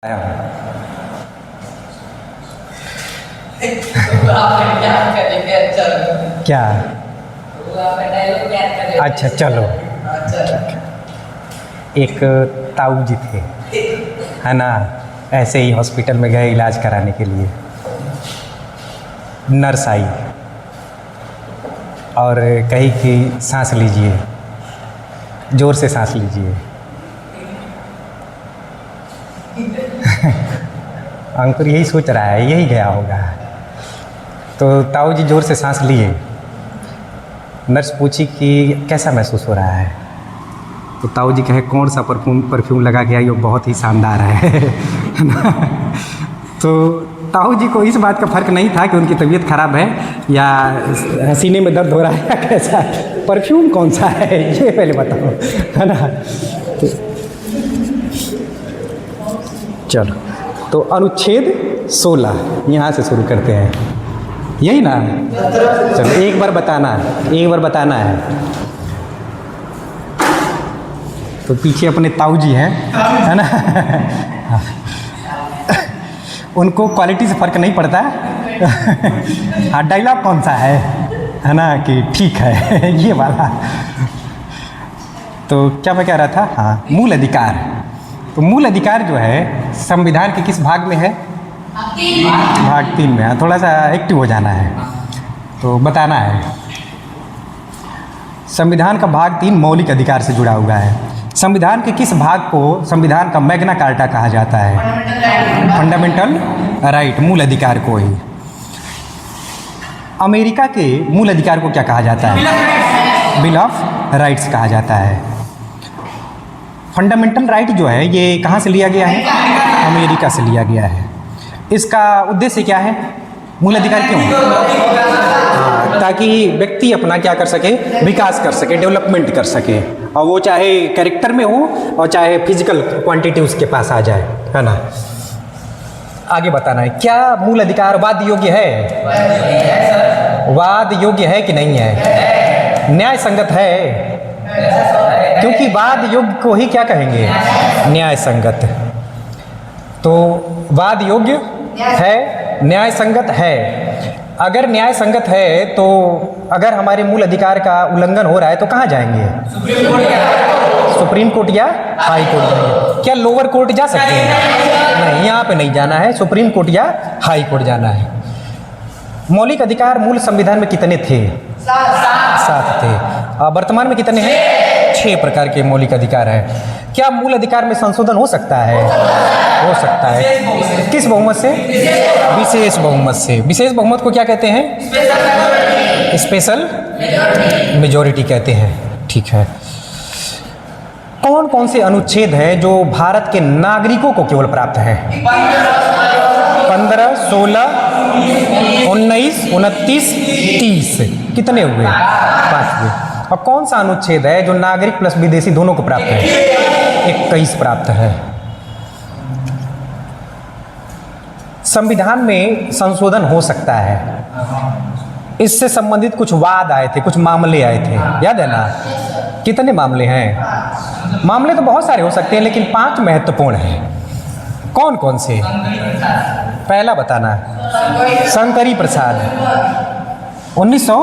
आया हूँ। क्या? अच्छा चलो। एक ताऊ जी थे, है ना, ऐसे ही हॉस्पिटल में गए इलाज कराने के लिए। नर्स आई और कही कि सांस लीजिए, ज़ोर से सांस लीजिए। अंकुर यही सोच रहा है, यही गया होगा। तो ताऊ जी ज़ोर से सांस लिए। नर्स पूछी कि कैसा महसूस हो रहा है? तो ताऊ जी कहे कौन सा परफ्यूम लगा के आई, वो बहुत ही शानदार है ना। तो ताऊ जी को इस बात का फ़र्क नहीं था कि उनकी तबीयत ख़राब है या सीने में दर्द हो रहा है या कैसा, परफ्यूम कौन सा है ये पहले बताओ, है ना। चलो, तो अनुच्छेद 16 यहाँ से शुरू करते हैं, यही ना। चलो एक बार बताना है। तो पीछे अपने ताऊ जी हैं, है ना। उनको क्वालिटी से फ़र्क नहीं पड़ता। हाँ, डायलॉग कौन सा है ना, कि ठीक है ये वाला। तो क्या मैं कह रहा था, हाँ, मूल अधिकार। तो मूल अधिकार जो है संविधान के किस भाग में है? भाग 3 में है। थोड़ा सा एक्टिव हो जाना है, तो बताना है। संविधान का भाग 3 मौलिक अधिकार से जुड़ा हुआ है। संविधान के किस भाग को संविधान का मैग्ना कार्टा कहा जाता है? फंडामेंटल राइट, मूल अधिकार को ही। अमेरिका के मूल अधिकार को क्या कहा जाता है? बिल ऑफ राइट्स कहा जाता है। फंडामेंटल राइट जो है ये कहाँ से लिया गया है? अमेरिका से लिया गया है। इसका उद्देश्य क्या है? मूल अधिकार क्यों? हाँ, ताकि व्यक्ति अपना क्या कर सके, विकास कर सके, डेवलपमेंट कर सके, और वो चाहे कैरेक्टर में हो और चाहे फिजिकल क्वांटिटी उसके पास आ जाए, है ना। आगे बताना है, क्या मूल अधिकार वाद योग्य है? वाद योग्य है कि नहीं है? न्याय संगत है? क्योंकि वाद योग्य को ही क्या कहेंगे? न्याय संगत। तो वाद योग्य है, न्याय संगत है। अगर न्याय संगत है तो अगर हमारे मूल अधिकार का उल्लंघन हो रहा है तो कहाँ जाएंगे? सुप्रीम कोर्ट या हाई कोर्ट जाएंगे। क्या लोअर कोर्ट जा सकते हैं? नहीं, यहाँ पे नहीं जाना है, सुप्रीम कोर्ट या हाई कोर्ट जाना है। मौलिक अधिकार मूल संविधान में कितने थे? 7 थे। वर्तमान में कितने हैं? 6 प्रकार के मौलिक अधिकार हैं। क्या मूल अधिकार में संशोधन हो सकता है? हो सकता है। किस बहुमत से? विशेष बहुमत से। विशेष बहुमत को क्या कहते हैं? स्पेशल मेजॉरिटी कहते हैं। ठीक है। कौन कौन से अनुच्छेद हैं जो भारत के नागरिकों को केवल प्राप्त हैं? 15, 16, 19, 29, 30। कितने हुए? 5 हुए। और कौन सा अनुच्छेद है जो नागरिक प्लस विदेशी दोनों को प्राप्त है? 21 प्राप्त है। संविधान में संशोधन हो सकता है, इससे संबंधित कुछ वाद आए थे, कुछ मामले आए थे, याद है ना। कितने मामले हैं? मामले तो बहुत सारे हो सकते हैं, लेकिन 5 महत्वपूर्ण हैं। कौन कौन से? पहला बताना है, शंकरी प्रसाद 1900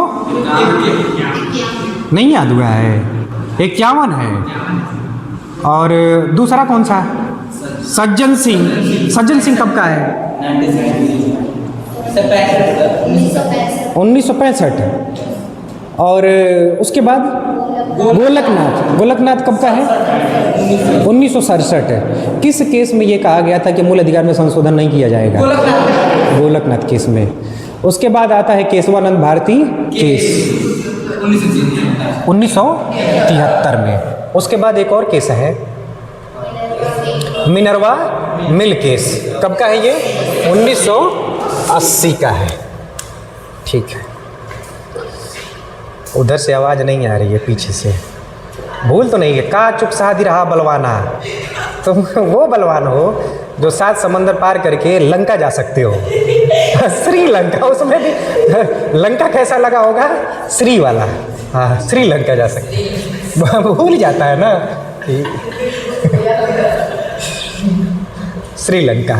नहीं याद हुआ है, 51 है। और दूसरा कौन सा? सज्जन सिंह कब का है? 1965। और उसके बाद गोलकनाथ कब का है? 1967। किस केस में ये कहा गया था कि मूल अधिकार में संशोधन नहीं किया जाएगा? गोलकनाथ केस में। उसके बाद आता है केशवानंद भारती केस 1973 में। उसके बाद एक और केस है, मिनर्वा मिल केस। कब का है ये? 1980 का है। ठीक है। उधर से आवाज़ नहीं आ रही है, पीछे से। भूल तो नहीं है? का चुप शादी रहा बलवाना। तुम वो बलवान हो जो 7 समंदर पार करके लंका जा सकते हो। श्रीलंका, उसमें भी लंका कैसा लगा होगा? श्री वाला। हाँ, श्रीलंका जा सकते। भूल जाता है ना। श्रीलंका।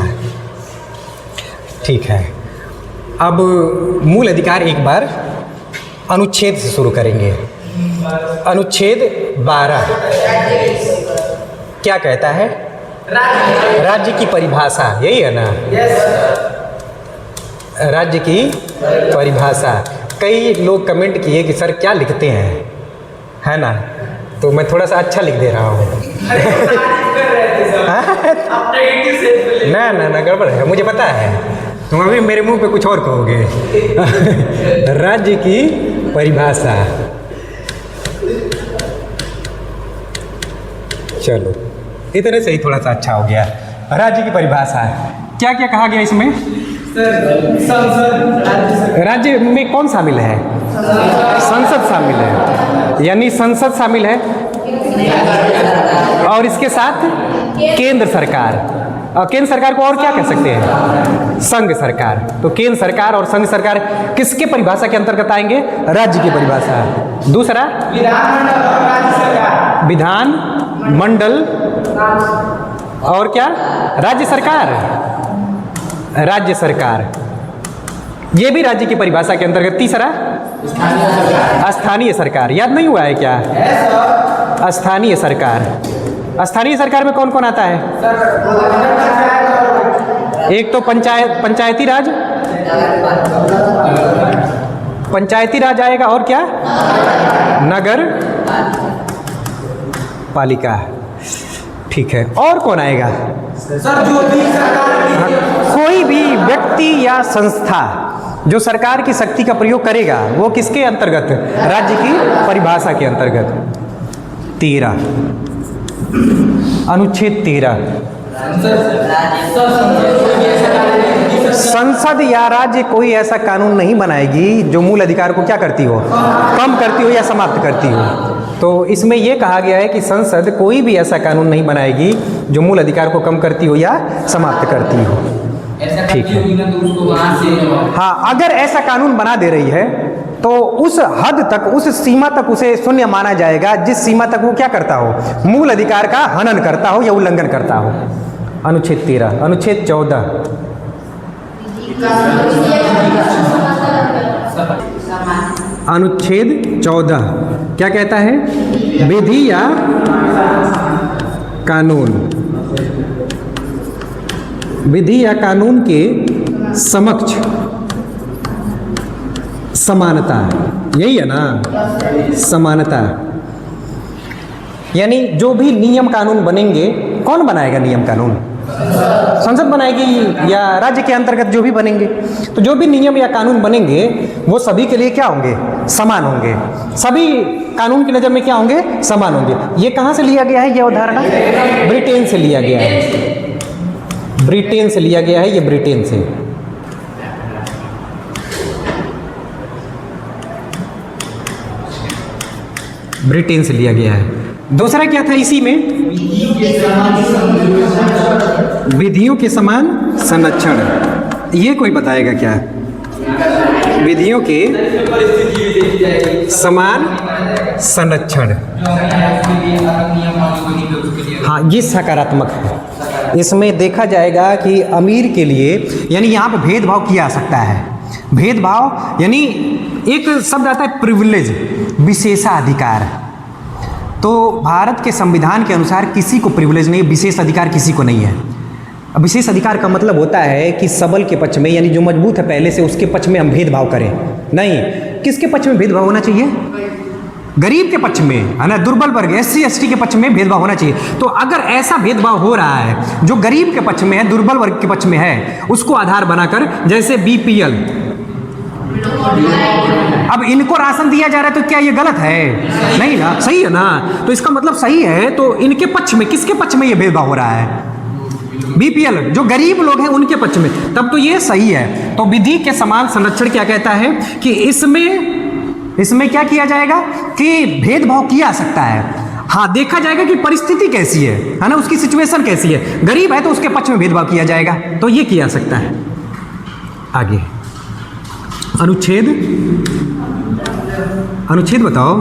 ठीक है, अब मूल अधिकार एक बार अनुच्छेद से शुरू करेंगे। अनुच्छेद 12 क्या कहता है? राज्य की परिभाषा, यही है ना? राज्य की परिभाषा। कई लोग कमेंट किए कि सर क्या लिखते हैं, है ना? तो मैं थोड़ा सा अच्छा लिख दे रहा हूँ। ना गड़बड़ है, मुझे पता है। तुम अभी मेरे मुंह पे कुछ और कहोगे। राज्य की परिभाषा। चलो, इतने से ही थोड़ा सा अच्छा हो गया। राज्य की परिभाषा क्या क्या कहा गया इसमें? राज्य में कौन शामिल है? संसद शामिल है, यानी संसद शामिल है, और इसके साथ केंद्र सरकार। और केंद्र सरकार को और क्या कह सकते हैं? संघ सरकार। तो केंद्र सरकार और संघ सरकार किसके परिभाषा के अंतर्गत आएंगे? राज्य की परिभाषा। दूसरा, विधान मंडल और क्या? राज्य सरकार। राज्य सरकार ये भी राज्य की परिभाषा के अंतर्गत। तीसरा, स्थानीय सरकार। याद नहीं हुआ है क्या? स्थानीय सरकार। स्थानीय सरकार में कौन कौन आता है? एक तो पंचायती राज, पंचायती राज आएगा, और क्या? नगर पालिका। ठीक है, और कौन आएगा? कोई भी व्यक्ति या संस्था जो सरकार की शक्ति का प्रयोग करेगा वो किसके अंतर्गत? राज्य की परिभाषा के अंतर्गत। 13 अनुच्छेद 13, संसद या राज्य कोई ऐसा कानून नहीं बनाएगी जो मूल अधिकार को क्या करती हो? कम करती हो या समाप्त करती हो। तो इसमें यह कहा गया है कि संसद कोई भी ऐसा कानून नहीं बनाएगी जो मूल अधिकार को कम करती हो या समाप्त करती हो। ठीक है, हाँ, अगर ऐसा कानून बना दे रही है तो उस हद तक, उस सीमा तक उसे शून्य माना जाएगा जिस सीमा तक वो क्या करता हो? मूल अधिकार का हनन करता हो या उल्लंघन करता हो। अनुच्छेद 13। अनुच्छेद 14, अनुच्छेद 14 क्या कहता है? विधि या कानून, विधि या कानून के समक्ष समानता। यही है ना? समानता, यानी जो भी नियम कानून बनेंगे, कौन बनाएगा नियम कानून? संसद बनाएगी या राज्य के अंतर्गत जो भी बनेंगे। तो जो भी नियम या कानून बनेंगे वो सभी के लिए क्या होंगे? समान होंगे। सभी कानून की नज़र में क्या होंगे? समान होंगे। ये कहाँ से लिया गया है? ये अवधारणा ब्रिटेन से लिया गया है। ब्रिटेन से लिया गया है, ये ब्रिटेन से। ब्रिटेन से लिया गया है। दूसरा क्या था इसी में? विधियों के समान संरक्षण। ये कोई बताएगा क्या? विधियों के समान संरक्षण। हाँ, ये सकारात्मक है। इसमें देखा जाएगा कि अमीर के लिए, यानी यहाँ पर भेदभाव किया जा सकता है। भेदभाव यानी एक शब्द आता है प्रिविलेज, विशेषाधिकार। तो भारत के संविधान के अनुसार किसी को प्रिविलेज नहीं, विशेष अधिकार किसी को नहीं है। विशेष अधिकार का मतलब होता है कि सबल के पक्ष में, यानी जो मजबूत है पहले से, उसके पक्ष में हम भेदभाव करें नहीं। किसके पक्ष में भेदभाव होना चाहिए? गरीब के पक्ष में, है ना? दुर्बल वर्ग, SC ST के पक्ष में भेदभाव होना चाहिए। तो अगर ऐसा भेदभाव हो रहा है जो गरीब के पक्ष में है, दुर्बल वर्ग के पक्ष में है, उसको आधार बनाकर, जैसे BPL, अब इनको राशन दिया जा रहा है तो क्या ये गलत है? नहीं ना, सही है ना? तो इसका मतलब सही है। तो इनके पक्ष में, किसके पक्ष में ये भेदभाव हो रहा है? BPL, जो गरीब लोग हैं उनके पक्ष में, तब तो ये सही है। तो विधि के समान संरक्षण क्या कहता है कि इसमें क्या किया जाएगा कि भेदभाव किया जा सकता है। हाँ, देखा जाएगा कि परिस्थिति कैसी है ना? उसकी सिचुएशन कैसी है। गरीब है तो उसके पक्ष में भेदभाव किया जाएगा, तो ये किया जा सकता है। आगे अनुच्छेद बताओ।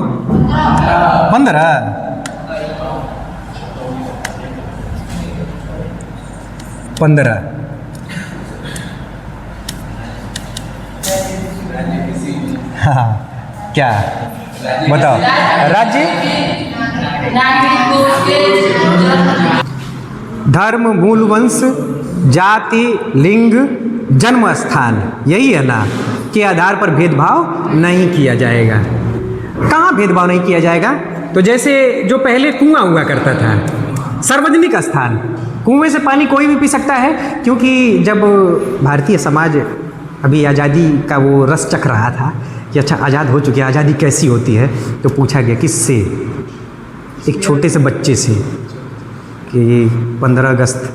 15। 15। हाँ, क्या बताओ? राज्य, धर्म, मूल वंश, जाति, लिंग, जन्म स्थान, यही है ना, के आधार पर भेदभाव नहीं किया जाएगा। कहाँ भेदभाव नहीं किया जाएगा? तो जैसे जो पहले कुआं हुआ करता था, सार्वजनिक स्थान, कुएं से पानी कोई भी पी सकता है, क्योंकि जब भारतीय समाज अभी आज़ादी का वो रस चख रहा था कि अच्छा आज़ाद हो चुकी है, आज़ादी कैसी होती है, तो पूछा गया किससे? एक छोटे से बच्चे से कि 15 अगस्त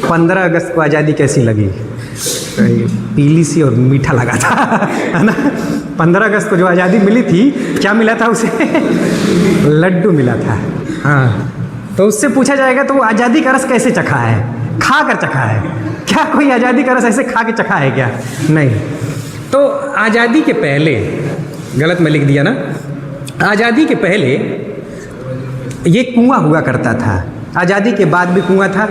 15 अगस्त को आज़ादी कैसी लगी? पीली सी और मीठा लगा था, है ना। 15 अगस्त को जो आज़ादी मिली थी, क्या मिला था उसे? लड्डू मिला था। हाँ, तो उससे पूछा जाएगा तो वो आज़ादी का रस कैसे चखा है? खा कर चखा है क्या? कोई आज़ादी का रस ऐसे खा के चखा है क्या? नहीं। तो आज़ादी के पहले, गलत मैं लिख दिया ना, आज़ादी के पहले ये कुआं हुआ करता था, आज़ादी के बाद भी कुआं था,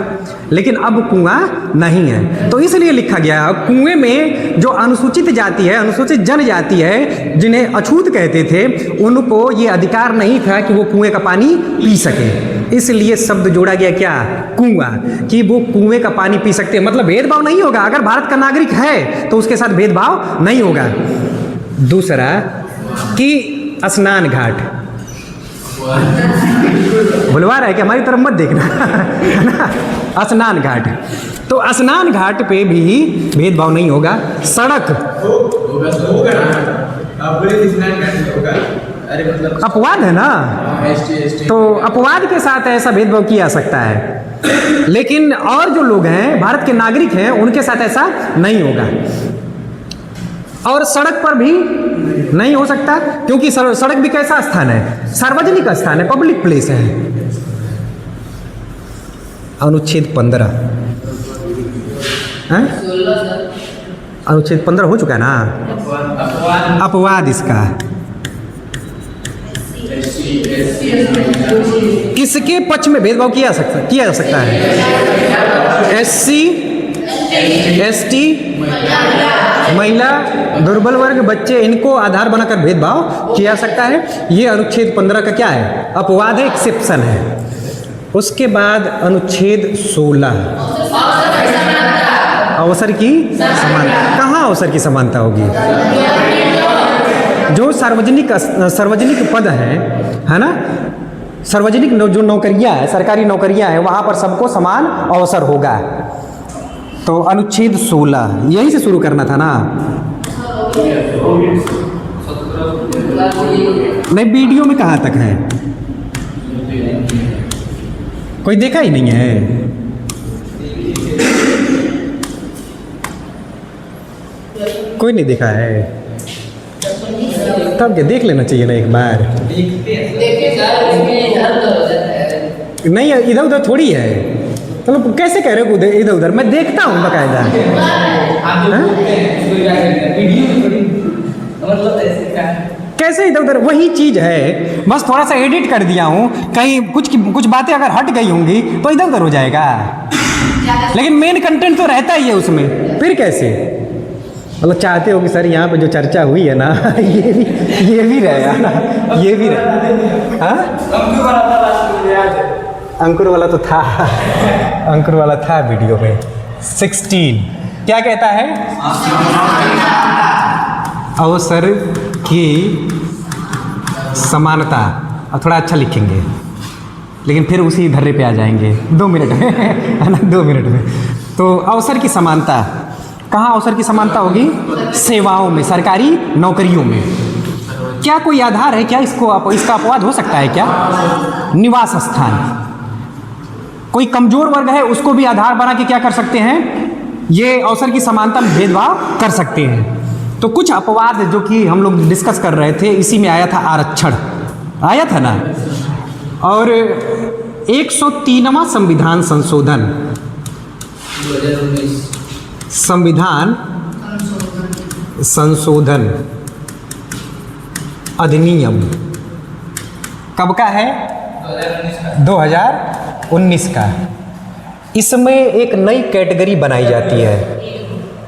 लेकिन अब कुआं नहीं है। तो इसलिए लिखा गया कुएं में जो अनुसूचित जाति है, अनुसूचित जनजाति है, जिन्हें अछूत कहते थे, उनको ये अधिकार नहीं था कि वो कुएं का पानी पी सके। इसलिए शब्द जोड़ा गया क्या? कुआं, कि वो कुएं का पानी पी सकते हैं। मतलब भेदभाव नहीं होगा, अगर भारत का नागरिक है तो उसके साथ भेदभाव नहीं होगा। दूसरा कि स्नान घाट, बुलवा रहा है कि हमारी तरफ मत देखना, है ना। स्नान घाट, तो स्नान घाट पे भी भेदभाव नहीं होगा। सड़क, अपवाद है ना, तो अपवाद के साथ ऐसा भेदभाव किया जा सकता है, लेकिन और जो लोग हैं, भारत के नागरिक हैं, उनके साथ ऐसा नहीं होगा। और सड़क पर भी नहीं हो सकता, क्योंकि सड़क भी कैसा स्थान है? सार्वजनिक स्थान है, पब्लिक प्लेस है। अनुच्छेद 15, अनुच्छेद 15 हो चुका है ना। अपवाद इसका किसके पक्ष में भेदभाव किया जा सकता है? SC, ST, महिला, दुर्बल वर्ग, बच्चे, इनको आधार बनाकर भेदभाव किया जा सकता है। ये अनुच्छेद 15 का क्या है? अपवाद है, एक्सेप्शन है। उसके बाद अनुच्छेद 16, अवसर की समानता। कहाँ अवसर की समानता होगी? जो सार्वजनिक पद है ना, सार्वजनिक जो नौकरियां है, सरकारी नौकरियां हैं, वहाँ पर सबको समान अवसर होगा। तो अनुच्छेद 16 यहीं से शुरू करना था ना। नहीं, वीडियो में कहाँ तक है? कोई देखा ही नहीं है। कोई नहीं देखा है, तब क्या देख लेना चाहिए ना एक बार। नहीं, इधर उधर थोड़ी है। तो कैसे कह रहे हो इधर उधर? मैं देखता हूँ बकायदा। कैसे इधर उधर? वही चीज है, बस थोड़ा सा एडिट कर दिया हूँ। कहीं कुछ बातें अगर हट गई होंगी तो इधर उधर हो जाएगा, लेकिन मेन कंटेंट तो रहता ही है उसमें। फिर कैसे? मतलब चाहते हो कि सर यहाँ पे जो चर्चा हुई है ना, ये भी रहेगा ना, ये भी रहेगा। हाँ, अंकुर वाला तो था, अंकुर वाला था वीडियो में। 16 क्या कहता है? अवसर की समानता। अब थोड़ा अच्छा लिखेंगे, लेकिन फिर उसी धर्रे पे आ जाएंगे 2 मिनट में, है ना, 2 मिनट में। तो अवसर की समानता, कहाँ अवसर की समानता होगी? सेवाओं में, सरकारी नौकरियों में। क्या कोई आधार है क्या इसका अपवाद हो सकता है क्या? निवास स्थान, कोई कमजोर वर्ग है उसको भी आधार बना के क्या कर सकते हैं? ये अवसर की समानता में भेदभाव कर सकते हैं। तो कुछ अपवाद जो कि हम लोग डिस्कस कर रहे थे, इसी में आया था आरक्षण, आया था ना। और 103वां संविधान संशोधन, संविधान संशोधन अधिनियम कब का है? 2019 2019 का। इसमें एक नई कैटेगरी बनाई जाती है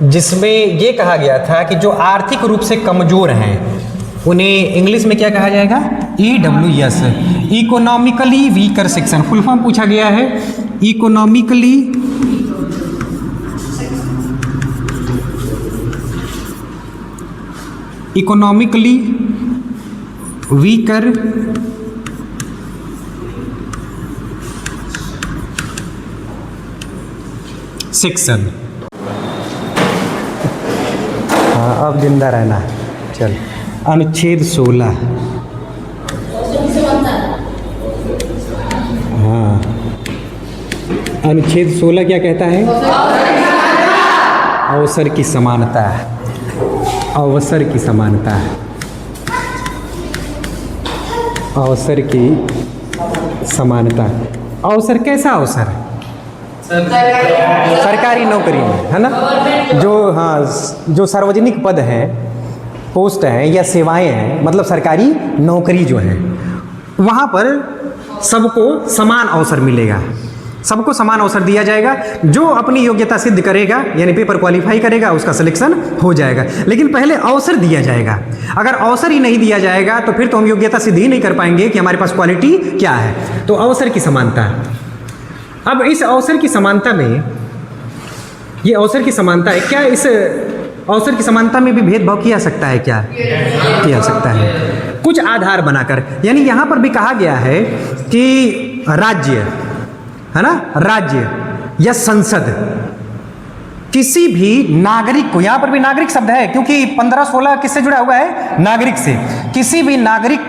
जिसमें ये कहा गया था कि जो आर्थिक रूप से कमज़ोर हैं उन्हें इंग्लिश में क्या कहा जाएगा, EWS, economically weaker section. Full form पूछा गया है, इकोनॉमिकली वीकर सेक्शन। हाँ, अब जिंदा रहना। चल, अनुच्छेद 16। हाँ, अनुच्छेद 16 क्या कहता है? अवसर की समानता। अवसर की समानता, अवसर की समानता। अवसर कैसा अवसर? सरकारी नौकरी में, है ना? जो सार्वजनिक पद हैं, पोस्ट हैं या सेवाएं हैं, मतलब सरकारी नौकरी जो है, वहाँ पर सबको समान अवसर मिलेगा, सबको समान अवसर दिया जाएगा। जो अपनी योग्यता सिद्ध करेगा यानी पेपर क्वालिफाई करेगा उसका सिलेक्शन हो जाएगा, लेकिन पहले अवसर दिया जाएगा। अगर अवसर ही नहीं दिया जाएगा तो फिर तो हम योग्यता सिद्ध ही नहीं कर पाएंगे कि हमारे पास क्वालिटी क्या है। तो अवसर की समानता। अब इस अवसर की समानता में, ये अवसर की समानता है क्या, इस अवसर की समानता में भी भेदभाव किया सकता है क्या? किया सकता है, कुछ आधार बनाकर। यानी यहाँ पर भी कहा गया है कि राज्य, है ना, राज्य या संसद किसी भी नागरिक को, यहाँ पर भी नागरिक शब्द है क्योंकि 15-16 किससे जुड़ा हुआ है? नागरिक से। किसी भी नागरिक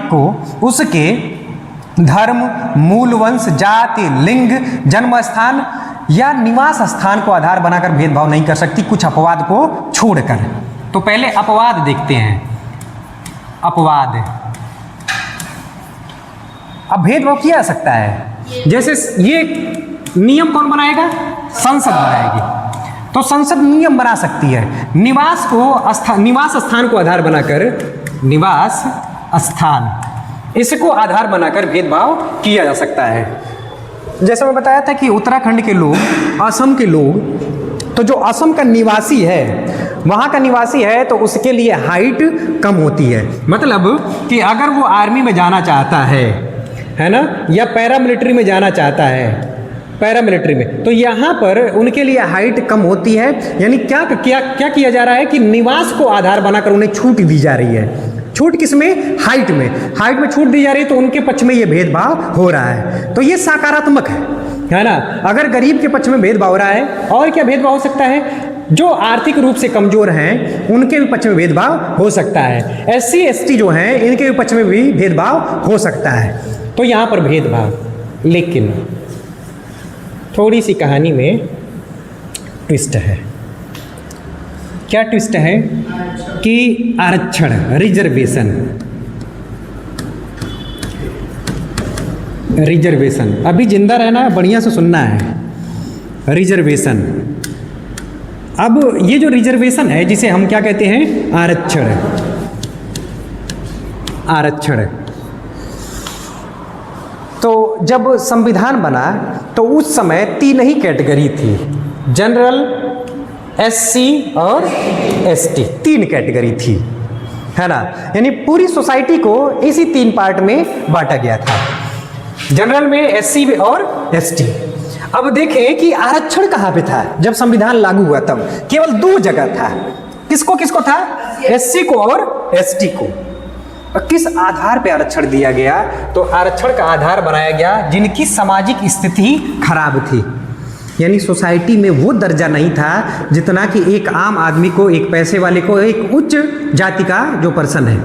को उसके धर्म, मूल वंश, जाति, लिंग, जन्म स्थान या निवास स्थान को आधार बनाकर भेदभाव नहीं कर सकती, कुछ अपवाद को छोड़कर। तो पहले अपवाद देखते हैं। अपवाद, अब भेदभाव किया जा सकता है। जैसे ये नियम कौन बनाएगा? संसद बनाएगी। तो संसद नियम बना सकती है। निवास स्थान को आधार बनाकर, निवास स्थान, इसको आधार बनाकर भेदभाव किया जा सकता है। जैसे मैं बताया था कि उत्तराखंड के लोग, असम के लोग, तो जो असम का निवासी है, वहाँ का निवासी है तो उसके लिए हाइट कम होती है। मतलब कि अगर वो आर्मी में जाना चाहता है ना, या पैरामिलिट्री में जाना चाहता है, पैरामिलिट्री में, तो यहाँ पर उनके लिए हाइट कम होती है। यानी क्या किया जा रहा है कि निवास को आधार बनाकर उन्हें छूट दी जा रही है। छूट किसमें? हाइट में। हाइट में छूट दी जा रही है तो उनके पक्ष में ये भेदभाव हो रहा है। तो ये सकारात्मक है ना? अगर गरीब के पक्ष में भेदभाव हो रहा है, और क्या भेदभाव हो सकता है? जो आर्थिक रूप से कमजोर हैं उनके भी पक्ष में भेदभाव हो सकता है। SC ST जो हैं इनके भी पक्ष में भी भेदभाव हो सकता है। तो यहाँ पर भेदभाव, लेकिन थोड़ी सी कहानी में ट्विस्ट है। क्या ट्विस्ट है? कि आरक्षण, रिजर्वेशन, अभी जिंदा रहना है, बढ़िया से सुनना है। रिजर्वेशन, अब ये जो रिजर्वेशन है जिसे हम क्या कहते हैं? आरक्षण। आरक्षण, तो जब संविधान बना तो उस समय 3 ही कैटेगरी थी, जनरल, SC और ST, 3 कैटेगरी थी, है ना? यानी पूरी सोसाइटी को इसी 3 पार्ट में बांटा गया था, जनरल में, SC और ST। अब देखें कि आरक्षण कहाँ पे था जब संविधान लागू हुआ, तब केवल 2 जगह था। किसको किसको था? SC को और ST को। किस आधार पे आरक्षण दिया गया? तो आरक्षण का आधार बनाया गया जिनकी सामाजिक स्थिति खराब थी, यानी सोसाइटी में वो दर्जा नहीं था जितना कि एक आम आदमी को, एक पैसे वाले को, एक उच्च जाति का जो पर्सन है,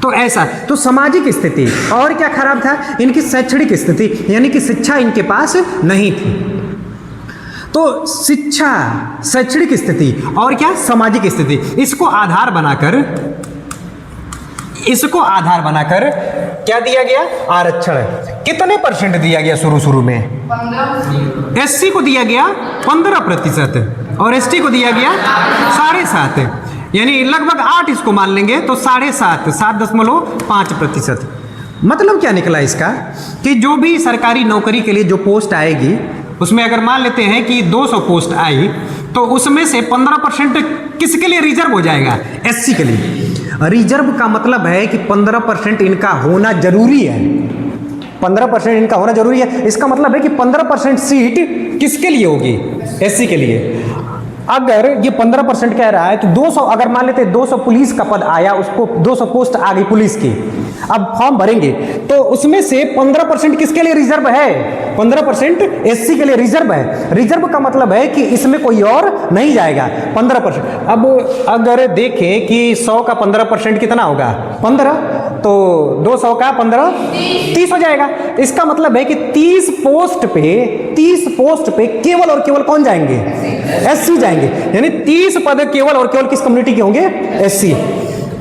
तो ऐसा। तो सामाजिक स्थिति, और क्या खराब था? इनकी शैक्षणिक स्थिति, यानी कि शिक्षा इनके पास नहीं थी। तो शिक्षा, शैक्षणिक स्थिति और क्या? सामाजिक स्थिति, इसको आधार बनाकर क्या दिया गया? आरक्षण। कितने % दिया गया? शुरू में 15। SC को दिया गया 15% और ST को दिया गया 7.5, यानी लगभग 8 इसको मान लेंगे तो 7.5, 7.5%। मतलब क्या निकला इसका कि जो भी सरकारी नौकरी के लिए जो पोस्ट आएगी उसमें अगर मान लेते हैं कि 200 पोस्ट आई तो उसमें से 15% किसके लिए रिजर्व हो जाएगा? एससी के लिए। रिजर्व का मतलब है कि 15% इनका होना जरूरी है, 15% इनका होना जरूरी है। इसका मतलब है कि 15% सीट किसके लिए होगी? एससी के लिए। अगर ये 15% कह रहा है तो 200, अगर मान लेते हैं 200 पुलिस का पद आया, उसको 200 पोस्ट आ गई पुलिस की, अब फॉर्म भरेंगे तो उसमें से 15% किसके लिए रिजर्व है? 15% एससी के लिए रिजर्व है। रिजर्व का मतलब है कि इसमें कोई और नहीं जाएगा, 15%। अब अगर देखें कि 100 का 15% कितना होगा? 15, तो 200 का 15 30 हो जाएगा। इसका मतलब है कि 30 पोस्ट पे केवल और केवल कौन जाएंगे? एससी जाएंगे। यानी 30 पद केवल और केवल किस कम्युनिटी के होंगे? एससी।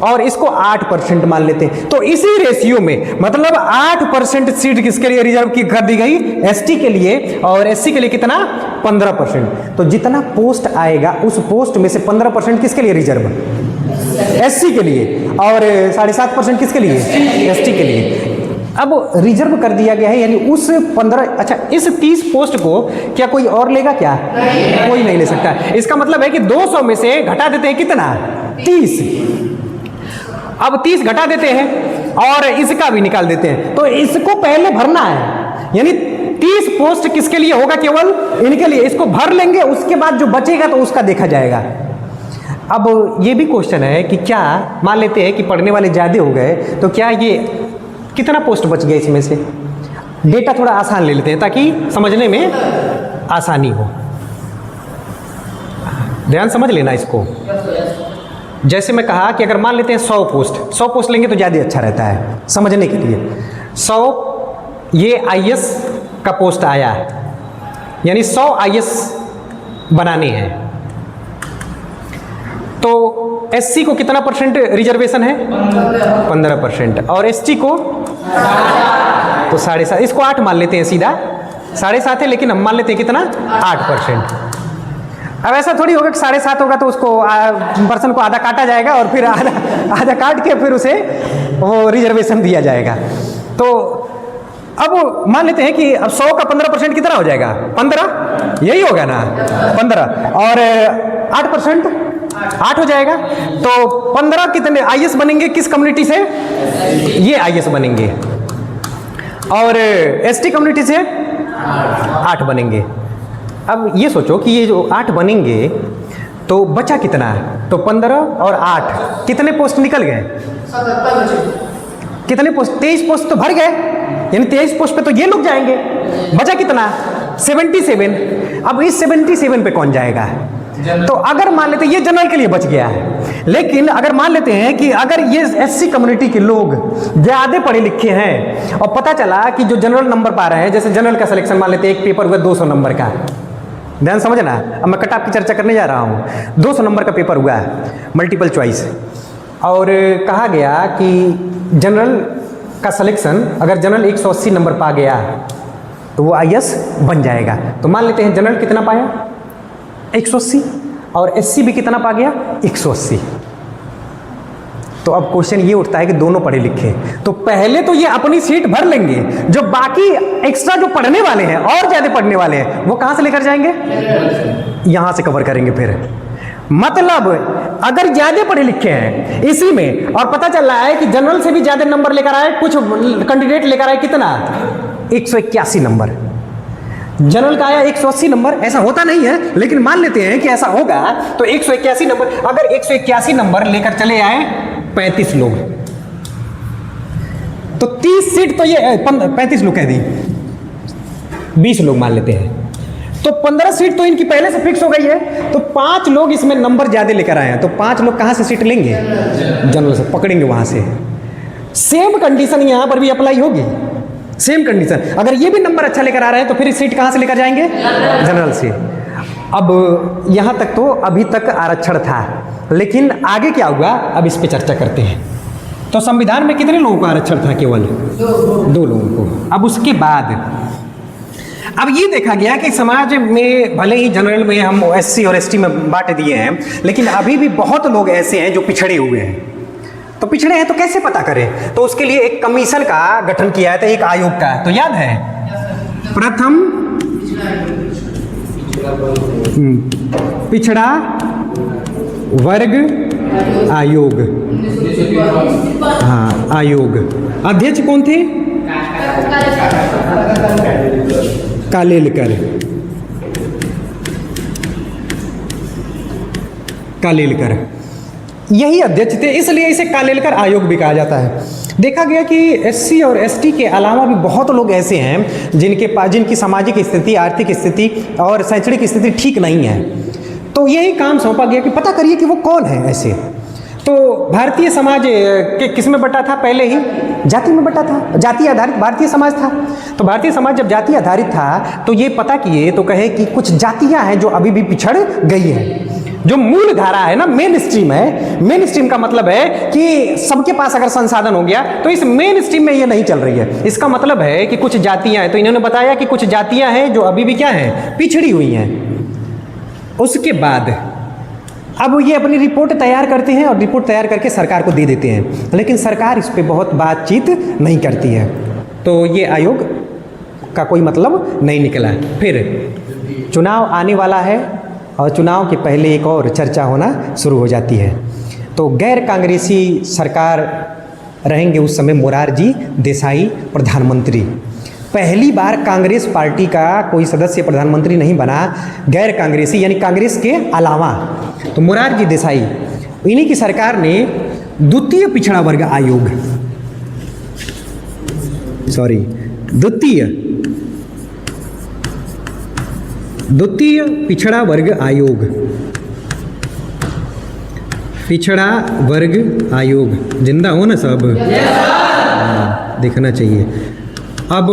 और इसको 8% मान लेते हैं। तो इसी रेशियो में मतलब 8% सीट किसके लिए रिजर्व की कर दी गई? एसटी के लिए। और एससी के लिए कितना? 15%। तो जितना पोस्ट आएगा उस पोस्ट में से 15% किसके लिए रिजर्व? एससी के लिए। और 7.5% किसके लिए? एसटी के लिए। अब रिजर्व कर दिया गया है, यानी उस 15, अच्छा इस 30 पोस्ट को क्या कोई और लेगा क्या? कोई नहीं ले सकता। इसका मतलब है कि 200 में से घटा देते हैं कितना? 30। अब 30 घटा देते हैं और इसका भी निकाल देते हैं, तो इसको पहले भरना है। यानी 30 पोस्ट किसके लिए होगा? केवल इनके लिए। इसको भर लेंगे, उसके बाद जो बचेगा तो उसका देखा जाएगा। अब ये भी क्वेश्चन है कि क्या मान लेते हैं कि पढ़ने वाले ज़्यादा हो गए तो क्या ये कितना पोस्ट बच गया इसमें से? डेटा थोड़ा आसान ले लेते हैं ताकि समझने में आसानी हो। ध्यान समझ लेना इसको। जैसे मैं कहा कि अगर मान लेते हैं 100 पोस्ट लेंगे तो ज़्यादा अच्छा रहता है समझने के लिए। 100 ये आईएएस का पोस्ट आया है, यानी 100 आईएएस बनाने हैं। तो एससी को कितना % रिजर्वेशन है? 15%। और एसटी को तो 7.5। इसको 8 मान लेते हैं, सीधा 7.5 है, लेकिन हम मान लेते हैं कितना? 8%। अब ऐसा थोड़ी होगा कि 7.5 होगा तो उसको पर्सन को आधा काटा जाएगा और फिर आधा काट के फिर उसे वो रिजर्वेशन दिया जाएगा। तो अब मान लेते हैं कि अब 100 का 15% कितना हो जाएगा? 15, यही होगा ना? 15 और 8% 8 हो जाएगा। तो 15 कितने आईएएस बनेंगे किस कम्युनिटी से? ये आईएएस बनेंगे। और एसटी कम्युनिटी से 8 बनेंगे। अब ये सोचो कि ये जो 8 बनेंगे तो बचा कितना? तो 15 और 8 कितने पोस्ट निकल गए? कितने पोस्ट? 23 पोस्ट तो भर गए, यानी 23 पोस्ट पे तो ये लोग जाएंगे। बचा कितना? 77। अब इस 77 पे कौन जाएगा? तो अगर मान लेते हैं ये जनरल के लिए बच गया है, लेकिन अगर मान लेते हैं कि अगर ये एससी कम्युनिटी के लोग ज्यादा पढ़े लिखे हैं और पता चला कि जो जनरल नंबर पा रहे हैं, जैसे जनरल का सिलेक्शन मान लेते हैं, एक पेपर हुआ 200 नंबर का, ध्यान समझना। अब मैं कट ऑफ की चर्चा करने जा रहा हूँ। 200 नंबर का पेपर हुआ है, मल्टीपल चॉइस, और कहा गया कि जनरल का सिलेक्शन अगर जनरल 180 नंबर पा गया तो वो आईएएस बन जाएगा। तो मान लेते हैं जनरल कितना पाया? 180, और एससी भी कितना पा गया? 180। तो अब क्वेश्चन ये उठता है कि दोनों पढ़े लिखे, तो पहले तो ये अपनी सीट भर लेंगे, जो बाकी एक्स्ट्रा जो पढ़ने वाले हैं और ज्यादा पढ़ने वाले हैं वो कहां से लेकर जाएंगे? यहां से कवर करेंगे। फिर मतलब अगर ज्यादा पढ़े लिखे हैं इसी में और पता चल रहा है कि जनरल से भी ज्यादा नंबर लेकर आए, कुछ कैंडिडेट लेकर आए कितना? 181 नंबर। जनरल का आया 180 नंबर। ऐसा होता नहीं है, लेकिन मान लेते हैं कि ऐसा होगा। तो 181 नंबर, अगर 181 नंबर लेकर चले आए 35 लोग, तो 30 सीट तो ये 35 लोग कह दी, 20 लोग मान लेते हैं, तो 15 सीट तो इनकी पहले से फिक्स हो गई है। तो 5 लोग इसमें नंबर ज्यादा लेकर आए हैं, तो 5 लोग कहां से सीट लेंगे? जनरल से पकड़ेंगे वहां से। सेम कंडीशन यहां पर भी अप्लाई होगी, सेम कंडीशन। अगर ये भी नंबर अच्छा लेकर आ रहे हैं तो फिर सीट कहां से लेकर जाएंगे? जनरल से। अब यहां तक तो अभी तक आरक्षण था, लेकिन आगे क्या हुआ अब इस पे चर्चा करते हैं। तो संविधान में कितने लोगों को आरक्षण था? केवल 2 लोगों को। अब उसके बाद अब ये देखा गया कि समाज में भले ही जनरल में हम एससी और एसटी में बांट दिए हैं, लेकिन अभी भी बहुत लोग ऐसे हैं जो पिछड़े हुए हैं। तो पिछड़े हैं तो कैसे पता करें? तो उसके लिए एक कमीशन का गठन किया है, तो एक आयोग का, तो याद है प्रथम पिछड़ा वर्ग आयोग। हाँ, आयोग। अध्यक्ष कौन थे? कालेलकर। कालेलकर यही अध्यक्ष थे, इसलिए इसे कालेलकर आयोग भी कहा जाता है। देखा गया कि एससी और एसटी के अलावा भी बहुत लोग ऐसे हैं जिनकी सामाजिक स्थिति, आर्थिक स्थिति और शैक्षणिक स्थिति ठीक नहीं है, तो यही काम सौंपा गया कि पता करिए कि वो कौन है ऐसे। तो भारतीय समाज के किस में बटा था? पहले ही जाति में बटा था, जाति आधारित भारतीय समाज था। तो भारतीय समाज जब जाति आधारित था तो ये पता किए तो कहे कि कुछ जातियां हैं जो अभी भी पिछड़ गई हैं। जो मूल धारा है ना, मेन स्ट्रीम है, मेन स्ट्रीम का मतलब है कि सबके पास अगर संसाधन हो गया तो इस मेन स्ट्रीम में ये नहीं चल रही है। इसका मतलब है कि कुछ जातियां हैं, तो इन्होंने बताया कि कुछ जातियां हैं जो अभी भी क्या हैं? पिछड़ी हुई हैं। उसके बाद अब ये अपनी रिपोर्ट तैयार करते हैं और रिपोर्ट तैयार करके सरकार को दे देते हैं, लेकिन सरकार इस पे बहुत बातचीत नहीं करती है, तो ये आयोग का कोई मतलब नहीं निकला। फिर चुनाव आने वाला है और चुनाव के पहले एक और चर्चा होना शुरू हो जाती है। तो गैर कांग्रेसी सरकार रहेंगे उस समय मोरारजी देसाई प्रधानमंत्री। पहली बार कांग्रेस पार्टी का कोई सदस्य प्रधानमंत्री नहीं बना, गैर कांग्रेसी यानी कांग्रेस के अलावा। तो मोरारजी देसाई, इन्हीं की सरकार ने द्वितीय पिछड़ा वर्ग आयोग, द्वितीय पिछड़ा वर्ग आयोग, पिछड़ा वर्ग आयोग, जिंदा हो ना सब? देखना चाहिए। अब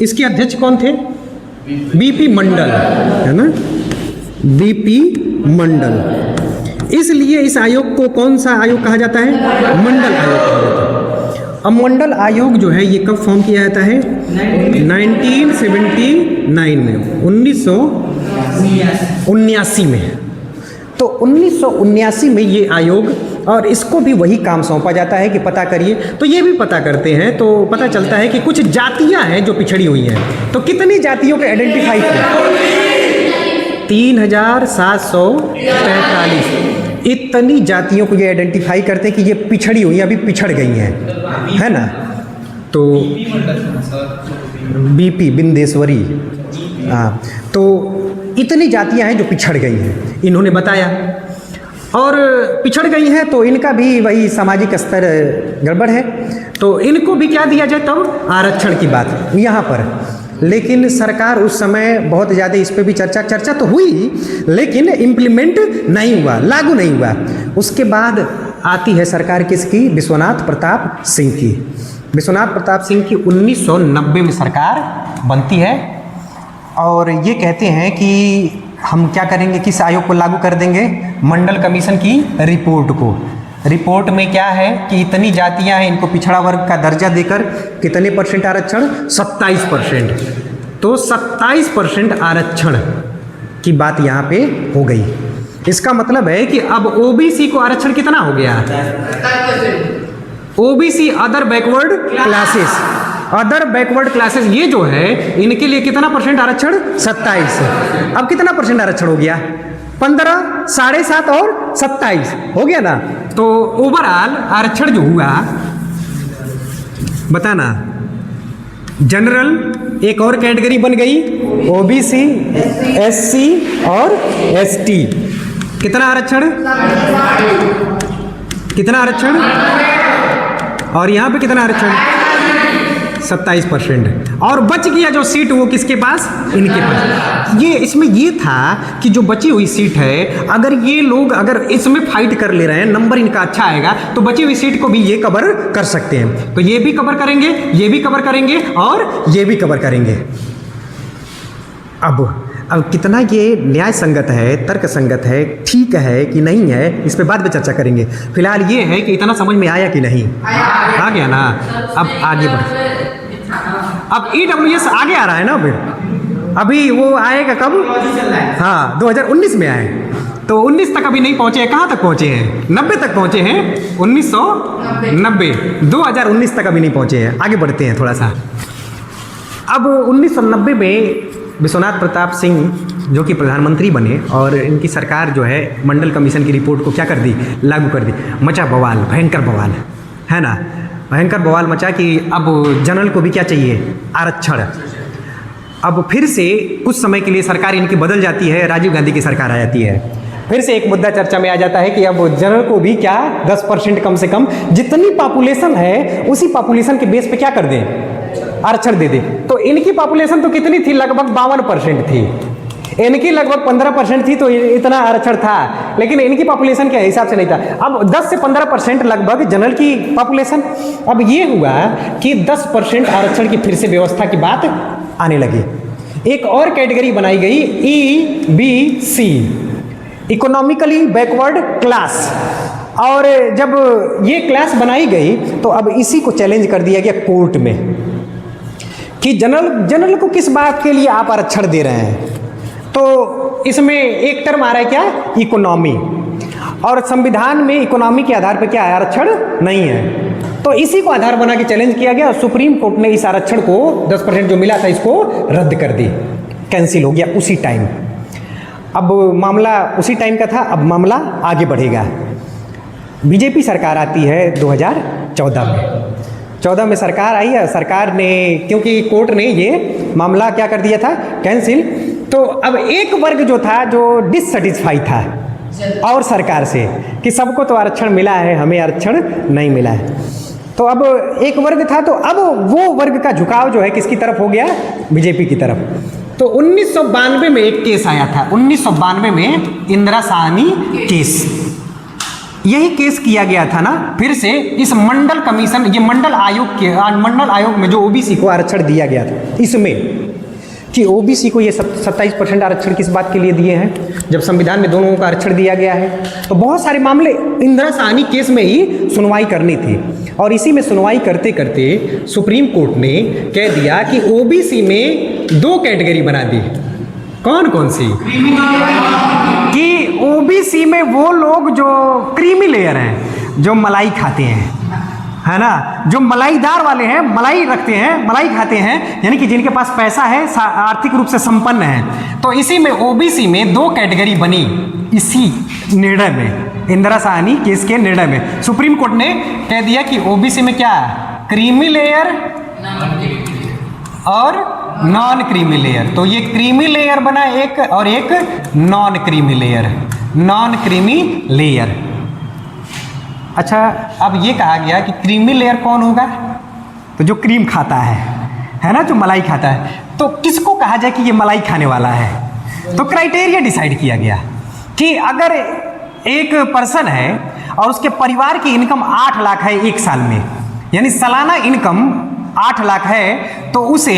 इसके अध्यक्ष कौन थे? बीपी मंडल, है ना, बीपी मंडल। इसलिए इस आयोग को कौन सा आयोग कहा जाता है? मंडल आयोग कहा जाता है। अब मंडल आयोग जो है ये कब फॉर्म किया जाता है? 1979 में, 1979 में। तो 1979 में ये आयोग, और इसको भी वही काम सौंपा जाता है कि पता करिए। तो ये भी पता करते हैं तो पता चलता है कि कुछ जातियां हैं जो पिछड़ी हुई हैं। तो कितनी जातियों को आइडेंटिफाई किया? 3743। इतनी जातियों को ये आइडेंटिफाई करते हैं कि ये पिछड़ी हुई, अभी पिछड़ गई हैं, है ना। तो बीपी बिंदेश्वरी, हाँ, तो इतनी जातियां हैं जो पिछड़ गई हैं, इन्होंने बताया। और पिछड़ गई हैं तो इनका भी वही सामाजिक स्तर गड़बड़ है, तो इनको भी क्या दिया जाए? तब आरक्षण की बात यहाँ पर। लेकिन सरकार उस समय बहुत ज़्यादा इस पर भी चर्चा तो हुई, लेकिन इम्प्लीमेंट नहीं हुआ, लागू नहीं हुआ। उसके बाद आती है सरकार किसकी? विश्वनाथ प्रताप सिंह की। विश्वनाथ प्रताप सिंह की 1990 में सरकार बनती है, और ये कहते हैं कि हम क्या करेंगे, किस आयोग को लागू कर देंगे? मंडल कमीशन की रिपोर्ट को। रिपोर्ट में क्या है कि इतनी जातियां हैं, इनको पिछड़ा वर्ग का दर्जा देकर कितने % आरक्षण? 27%। तो 27% आरक्षण की बात यहाँ पे हो गई। इसका मतलब है कि अब ओबीसी को आरक्षण कितना हो गया? OBC, other backward classes, other backward classes, ये जो है इनके लिए कितना % आरक्षण? 27। अब कितना % आरक्षण हो गया? 15, 7.5 और 27 हो गया ना। तो ओवरऑल आरक्षण जो हुआ, बताना, जनरल एक और कैटेगरी बन गई, ओबीसी, एससी और एसटी। कितना आरक्षण? कितना आरक्षण? और यहाँ पे कितना आरक्षण? 27%। और बच गया जो सीट वो किसके पास? इनके पास। ये इसमें ये था कि जो बची हुई सीट है, अगर ये लोग अगर इसमें फाइट कर ले रहे हैं, नंबर इनका अच्छा आएगा, तो बची हुई सीट को भी ये कवर कर सकते हैं। तो ये भी कवर करेंगे, ये भी कवर करेंगे और ये भी कवर करेंगे। अब कितना ये न्याय संगत है, तर्क संगत है, ठीक है कि नहीं है, इस पे बाद में चर्चा करेंगे। फिलहाल ये है कि इतना समझ में आया कि नहीं? आ गया ना। अब आगे बढ़, अब EWS आगे आ रहा है ना। फिर अभी वो आएगा कब? हाँ, 2019 में आए। तो 19 तक अभी नहीं पहुँचे हैं, कहाँ तक पहुँचे हैं? 90 तक पहुँचे हैं, 1990, 2019 तक अभी नहीं पहुँचे हैं। आगे बढ़ते हैं थोड़ा सा। अब 1990 में विश्वनाथ प्रताप सिंह जो कि प्रधानमंत्री बने और इनकी सरकार जो है मंडल कमीशन की रिपोर्ट को क्या कर दी, लागू कर दी। मचा बवाल, भयंकर बवाल, है ना, भयंकर बवाल मचा कि अब जनरल को भी क्या चाहिए, आरक्षण। अब फिर से कुछ समय के लिए सरकार इनकी बदल जाती है, राजीव गांधी की सरकार आ जाती है। फिर से एक मुद्दा चर्चा में आ जाता है कि अब जनरल को भी क्या 10% कम से कम जितनी पॉपुलेशन है उसी पॉपुलेशन के बेस पे क्या कर दें, आरक्षण दे दे। तो इनकी पॉपुलेशन तो कितनी थी, लगभग 52% थी, इनकी लगभग 15% थी, तो इतना आरक्षण था, लेकिन इनकी पॉपुलेशन के हिसाब से नहीं था। अब 10 से 15% लगभग जनरल की पॉपुलेशन। अब ये हुआ कि 10% आरक्षण की फिर से व्यवस्था की बात आने लगी। एक और कैटेगरी बनाई गई, EBC, इकोनॉमिकली बैकवर्ड क्लास। और जब ये क्लास बनाई गई तो अब इसी को चैलेंज कर दिया गया कोर्ट में कि जनरल को किस बात के लिए आप आरक्षण दे रहे हैं। तो इसमें एक टर्म आ रहा है क्या, इकोनॉमी, और संविधान में इकोनॉमी के आधार पर क्या है, आरक्षण नहीं है। तो इसी को आधार बना के चैलेंज किया गया और सुप्रीम कोर्ट ने इस आरक्षण को 10% जो मिला था इसको रद्द कर दी, कैंसिल हो गया उसी टाइम। अब मामला उसी टाइम का था, अब मामला आगे बढ़ेगा। बीजेपी सरकार आती है 2014 में। 14 में सरकार आई है, सरकार ने क्योंकि कोर्ट ने ये मामला क्या कर दिया था, कैंसिल। तो अब एक वर्ग जो था जो डिससेटिस्फाई था और सरकार से कि सबको तो आरक्षण मिला है, हमें आरक्षण नहीं मिला है। तो अब एक वर्ग था, तो अब वो वर्ग का झुकाव जो है किसकी तरफ हो गया, बीजेपी की तरफ। तो 1992 में एक केस आया था, 1992 में इंदिरा साहनी केस, यही केस किया गया था ना फिर से इस मंडल कमीशन, ये मंडल आयोग में जो ओबीसी को आरक्षण दिया गया था, इसमें कि ओबीसी को ये 27% आरक्षण किस बात के लिए दिए हैं, जब संविधान में दोनों को आरक्षण दिया गया है। तो बहुत सारे मामले इंदिरा साहनी केस में ही सुनवाई करनी थी, और इसी में सुनवाई करते करते सुप्रीम कोर्ट ने कह दिया कि ओबीसी में 2 कैटेगरी बना दी। कौन कौन सी, कि ओबीसी में वो लोग जो क्रीमी लेयर हैं, जो मलाई खाते हैं, है ना, जो मलाईदार वाले हैं, मलाई रखते हैं, मलाई खाते हैं, यानी कि जिनके पास पैसा है, आर्थिक रूप से संपन्न है। तो इसी में ओबीसी में 2 कैटेगरी बनी, इसी निर्णय में, इंदिरा साहनी केस के निर्णय में सुप्रीम कोर्ट ने कह दिया कि ओबीसी में क्या, क्रीमी लेयर और नॉन क्रीमी लेयर। तो ये क्रीमी लेयर बना एक, और एक non creamy layer, non creamy layer. अच्छा, अब ये कहा गया कि क्रीमी लेयर कौन होगा, तो जो क्रीम खाता है ना, जो मलाई खाता है। तो किसको कहा जाए कि ये मलाई खाने वाला है, तो क्राइटेरिया डिसाइड किया गया कि अगर एक पर्सन है और उसके परिवार की इनकम 8 लाख है एक साल में, यानी सालाना इनकम 8 लाख है, तो उसे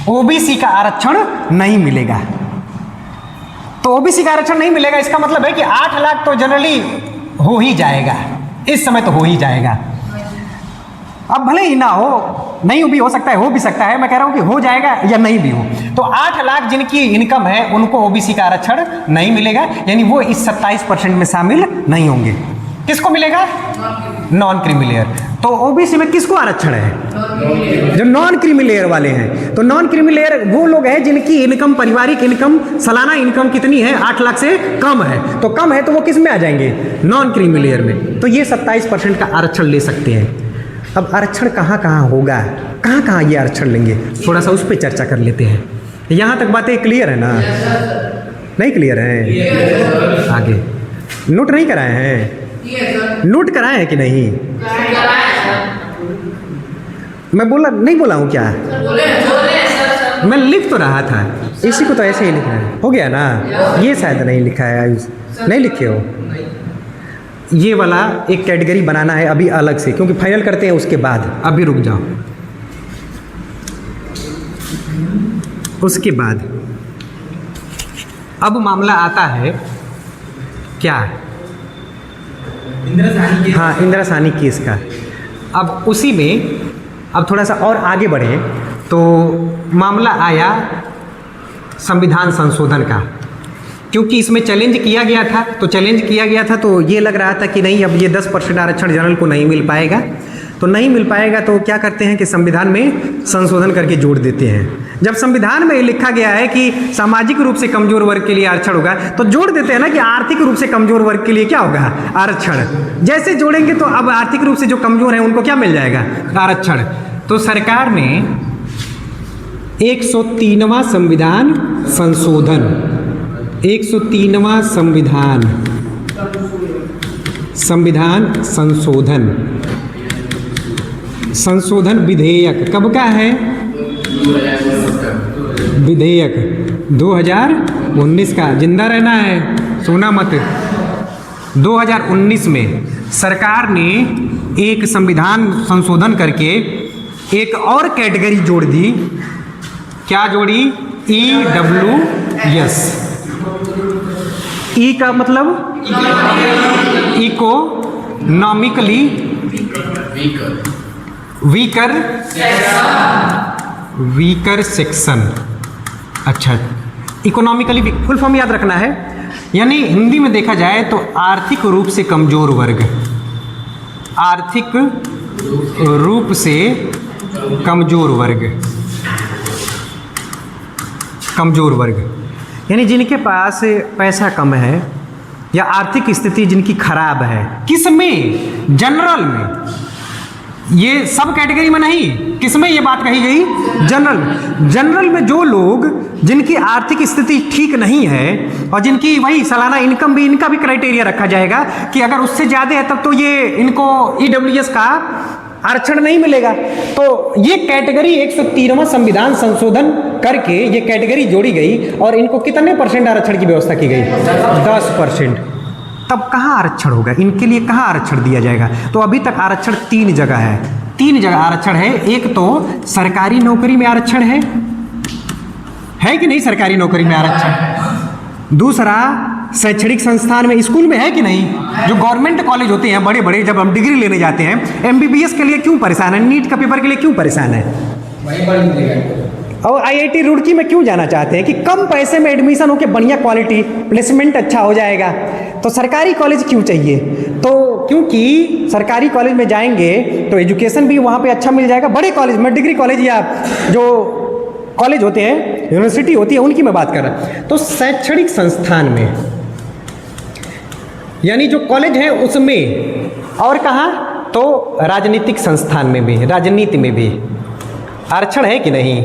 ओबीसी का आरक्षण नहीं मिलेगा। तो ओबीसी का आरक्षण नहीं मिलेगा, इसका मतलब है कि 8 लाख तो जनरली हो ही जाएगा, इस समय तो हो ही जाएगा। अब भले ही ना हो, नहीं भी हो सकता है, हो भी सकता है, मैं कह रहा हूं कि हो जाएगा या नहीं भी हो। तो 8 लाख जिनकी इनकम है उनको ओबीसी का आरक्षण नहीं मिलेगा, यानी वो इस 27% में शामिल नहीं होंगे। किसको मिलेगा, नॉन क्रीमी लेयर। तो ओबीसी में किसको आरक्षण है, जो नॉन क्रीमी लेयर वाले हैं। तो नॉन क्रीमी लेयर वो लोग हैं जिनकी इनकम, पारिवारिक इनकम, सालाना इनकम कितनी है, 8 लाख से कम है। तो कम है तो वो किस में आ जाएंगे, नॉन क्रीमी लेयर में। तो ये 27% का आरक्षण ले सकते हैं। अब आरक्षण कहाँ कहाँ होगा, कहाँ कहाँ ये आरक्षण लेंगे, थोड़ा सा उस पर चर्चा कर लेते हैं। यहाँ तक बातें क्लियर है ना, नहीं क्लियर है, आगे नोट नहीं कराए हैं, नोट कराए हैं कि नहीं, मैं नहीं बोला हूँ क्या, मैं लिख तो रहा था, इसी को तो ऐसे ही लिखा है, हो गया ना। ये शायद नहीं लिखा है, नहीं लिखे हो। ये वाला एक कैटेगरी बनाना है अभी अलग से, क्योंकि फाइनल करते हैं उसके बाद, अभी रुक जाओ। उसके बाद अब मामला आता है क्या, हाँ, इंदिरा साहनी केस का। अब उसी में अब थोड़ा सा और आगे बढ़े तो मामला आया संविधान संशोधन का। क्योंकि इसमें चैलेंज किया गया था, तो ये लग रहा था कि नहीं अब ये 10% आरक्षण जनरल को नहीं मिल पाएगा, तो क्या करते हैं कि संविधान में संशोधन करके जोड़ देते हैं। जब संविधान में लिखा गया है कि सामाजिक रूप से कमजोर वर्ग के लिए आरक्षण होगा, तो जोड़ देते हैं ना कि आर्थिक रूप से कमजोर वर्ग के लिए क्या होगा, आरक्षण। जैसे जोड़ेंगे तो अब आर्थिक रूप से जो कमजोर है उनको क्या मिल जाएगा, आरक्षण। तो सरकार ने 103वां संविधान संशोधन, 103वां संविधान संशोधन विधेयक कब का है, विधेयक 2019 का, जिंदा रहना है, सोना मत। 2019 में सरकार ने एक संविधान संशोधन करके एक और कैटेगरी जोड़ दी। क्या जोड़ी, EWS। ई का मतलब इकोनॉमिकली वीकर सेक्शन। अच्छा, इकोनॉमिकली फुल फॉर्म याद रखना है, यानी हिंदी में देखा जाए तो आर्थिक रूप से कमजोर वर्ग, आर्थिक रूप से कमजोर वर्ग, यानी जिनके पास पैसा कम है या आर्थिक स्थिति जिनकी खराब है। किसमें, जनरल में, ये सब कैटेगरी में नहीं, किसमें ये बात कही गई, जनरल में जो लोग जिनकी आर्थिक स्थिति ठीक नहीं है और जिनकी वही सालाना इनकम भी, इनका भी क्राइटेरिया रखा जाएगा कि अगर उससे ज़्यादा है तब तो ये इनको EWS का आरक्षण नहीं मिलेगा। तो ये कैटेगरी 103वां संविधान संशोधन करके ये कैटेगरी जोड़ी गई और इनको कितने % आरक्षण की व्यवस्था की गई, 10%। तब कहाँ आरक्षण होगा, इनके लिए कहाँ आरक्षण दिया जाएगा। तो अभी तक आरक्षण 3 जगह है, आरक्षण है। एक तो सरकारी नौकरी में आरक्षण है कि नहीं, सरकारी नौकरी में आरक्षण। दूसरा शैक्षणिक संस्थान में, स्कूल में है कि नहीं, जो गवर्नमेंट कॉलेज होते हैं बड़े बड़े, जब हम डिग्री लेने जाते हैं, MBBS के लिए क्यों परेशान है, नीट का पेपर के लिए क्यों परेशान है, और IIT रुड़की में क्यों जाना चाहते हैं कि कम पैसे में एडमिशन होकर बढ़िया क्वालिटी प्लेसमेंट अच्छा हो जाएगा। तो सरकारी कॉलेज क्यों चाहिए, तो क्योंकि सरकारी कॉलेज में जाएंगे तो एजुकेशन भी वहाँ पे अच्छा मिल जाएगा। बड़े कॉलेज में, डिग्री कॉलेज या जो कॉलेज होते हैं, यूनिवर्सिटी होती है, उनकी मैं बात कर रहा हूँ। तो शैक्षणिक संस्थान में, यानी जो कॉलेज है उसमें, और कहाँ, तो राजनीतिक संस्थान में भी, राजनीति में भी आरक्षण है कि नहीं।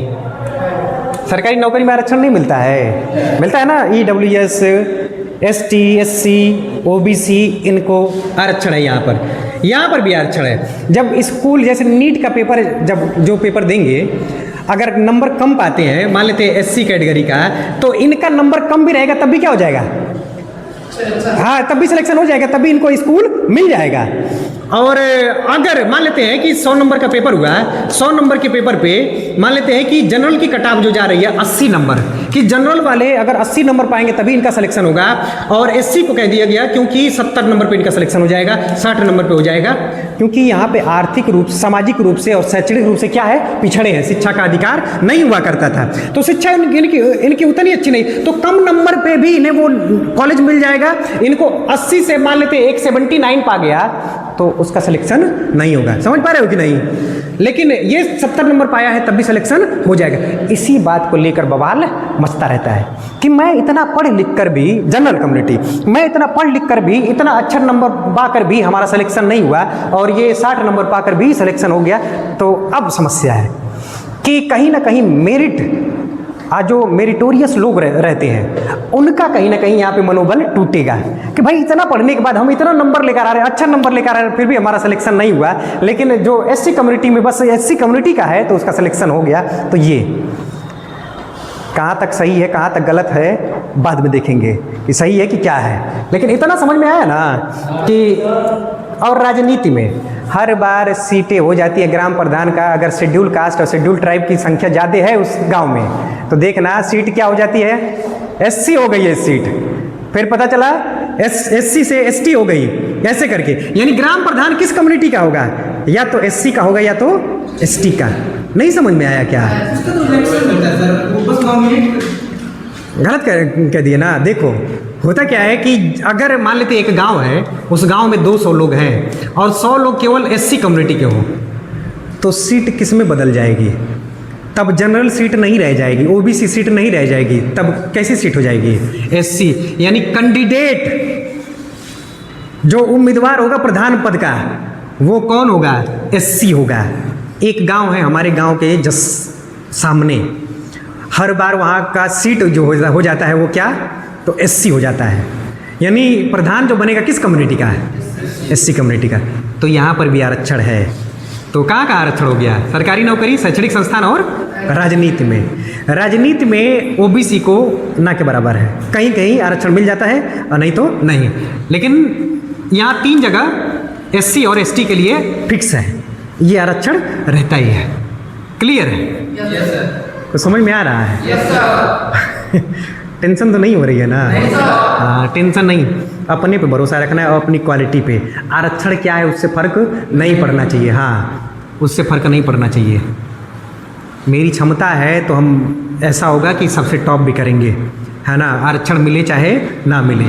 सरकारी नौकरी में आरक्षण नहीं मिलता है ना, EWS, ST, SC, OBC, इनको आरक्षण है। यहाँ पर भी आरक्षण है। जब स्कूल जैसे नीट का पेपर, जब जो पेपर देंगे, अगर नंबर कम पाते हैं, मान लेते हैं SC कैटेगरी का, तो इनका नंबर कम भी रहेगा तब भी क्या हो जाएगा, हाँ, तब भी सिलेक्शन हो जाएगा, तब भी इनको स्कूल मिल जाएगा। और अगर मान लेते हैं कि 100 नंबर का पेपर हुआ है, 100 नंबर के पेपर पे मान लेते हैं कि जनरल की कट ऑफ जो जा रही है 80 नंबर, कि जनरल वाले अगर 80 नंबर पाएंगे तभी इनका सिलेक्शन होगा, और SC को कह दिया गया क्योंकि 70 नंबर पे इनका सिलेक्शन हो जाएगा, 60 नंबर पे हो जाएगा, क्योंकि यहाँ पे आर्थिक रूप, सामाजिक रूप से और शैक्षणिक रूप से क्या है, पिछड़े हैं, शिक्षा का अधिकार नहीं हुआ करता था। तो शिक्षा इनकी उतनी अच्छी नहीं, तो कम नंबर पे भी इन्हें वो कॉलेज मिल जाएगा। इनको 80 से मान लेते 179 पा गया तो उसका सिलेक्शन नहीं होगा। समझ पा रहे हो कि नहीं, लेकिन ये 70 नंबर पाया है तब भी सिलेक्शन हो जाएगा। इसी बात को लेकर बवाल मचता रहता है कि मैं इतना पढ़ लिख कर भी, जनरल कम्युनिटी, मैं इतना पढ़ लिख कर भी, इतना अच्छा नंबर पाकर भी हमारा सिलेक्शन नहीं हुआ, और ये 60 नंबर पाकर भी सिलेक्शन हो गया। तो अब समस्या है कि कहीं ना कहीं मेरिट, जो मेरिटोरियस लोग रहते हैं, उनका कहीं ना कहीं यहाँ पे मनोबल टूटेगा कि भाई इतना पढ़ने के बाद हम इतना नंबर लेकर आ रहे हैं, अच्छा नंबर लेकर आ रहे हैं, फिर भी हमारा सिलेक्शन नहीं हुआ। लेकिन जो SC कम्युनिटी में, बस SC कम्युनिटी का है तो उसका सिलेक्शन हो गया। तो ये कहाँ तक सही है, कहाँ तक गलत है, बाद में देखेंगे कि सही है कि क्या है। लेकिन इतना समझ में आया ना कि, और राजनीति में हर बार सीटें हो जाती है ग्राम प्रधान का, अगर शेड्यूल कास्ट और शेड्यूल ट्राइब की संख्या ज़्यादा है उस गांव में, तो देखना सीट क्या हो जाती है, SC हो गई है सीट, फिर पता चला SC से ST हो गई, ऐसे करके। यानी ग्राम प्रधान किस कम्युनिटी का होगा, या तो SC का होगा या तो ST का। नहीं समझ में आया क्या? गलत कह दिए ना। देखो होता क्या है कि अगर मान लेते एक गांव है, उस गांव में 200 लोग हैं और 100 लोग केवल एससी कम्युनिटी के हों, तो सीट किस में बदल जाएगी? तब जनरल सीट नहीं रह जाएगी, ओबीसी सीट नहीं रह जाएगी, तब कैसी सीट हो जाएगी? एससी। यानी कैंडिडेट जो उम्मीदवार होगा प्रधान पद का वो कौन होगा? एससी होगा। एक गांव है हमारे गांव के जस्ट सामने, हर बार वहाँ का सीट जो हो जाता है वो क्या? तो एससी हो जाता है। यानी प्रधान जो बनेगा किस कम्युनिटी का है? एससी कम्युनिटी का। तो यहाँ पर भी आरक्षण है। तो कहाँ का आरक्षण हो गया? सरकारी नौकरी, शैक्षणिक संस्थान और राजनीति में। राजनीति में ओबीसी को ना के बराबर है, कहीं कहीं आरक्षण मिल जाता है और नहीं तो नहीं। लेकिन यहाँ 3 जगह एससी और एसटी के लिए फिक्स है, ये आरक्षण रहता ही है। क्लियर है? Yes sir. तो समझ में आ रहा है? Yes sir. टेंशन तो नहीं हो रही है ना? हाँ, टेंशन नहीं, अपने पे भरोसा रखना है और अपनी क्वालिटी पे। आरक्षण क्या है उससे फर्क नहीं पड़ना चाहिए। हाँ, उससे फर्क नहीं पड़ना चाहिए। मेरी क्षमता है तो हम ऐसा होगा कि सबसे टॉप भी करेंगे, है ना? आरक्षण मिले चाहे ना मिले।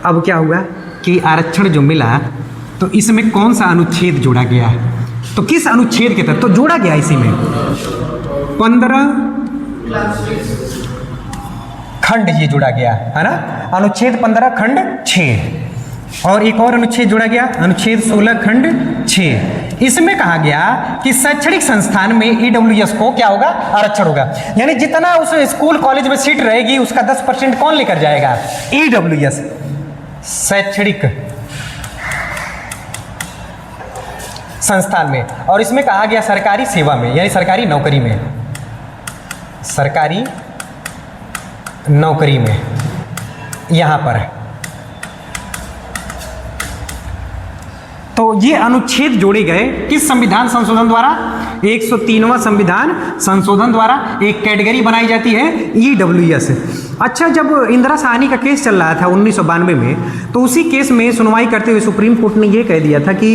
अब क्या हुआ कि आरक्षण जो मिला तो इसमें कौन सा अनुच्छेद जोड़ा गया? तो किस अनुच्छेद के तहत तो जोड़ा गया? इसी में 15 खंड ये जोड़ा गया है ना, अनुच्छेड 15 खंड 6। और एक और अनुच्छेद जोड़ा गया, अनुच्छेद 16 खंड 6। इसमें कहा गया कि शैक्षणिक संस्थान में ईडब्ल्यूएस को क्या होगा? आरक्षण होगा। यानी जितना उस स्कूल कॉलेज में सीट रहेगी उसका 10% कौन लेकर जाएगा? ईडब्ल्यूएस, शैक्षणिक संस्थान में। और इसमें कहा गया सरकारी सेवा में, यानी सरकारी नौकरी में, सरकारी नौकरी में यहाँ पर। तो ये अनुच्छेद जोड़े गए किस संविधान संशोधन द्वारा? 103वां संविधान संशोधन द्वारा एक कैटेगरी बनाई जाती है ईडब्ल्यूएस। अच्छा, जब इंदिरा साहनी का केस चल रहा था 1992 में, तो उसी केस में सुनवाई करते हुए सुप्रीम कोर्ट ने ये कह दिया था कि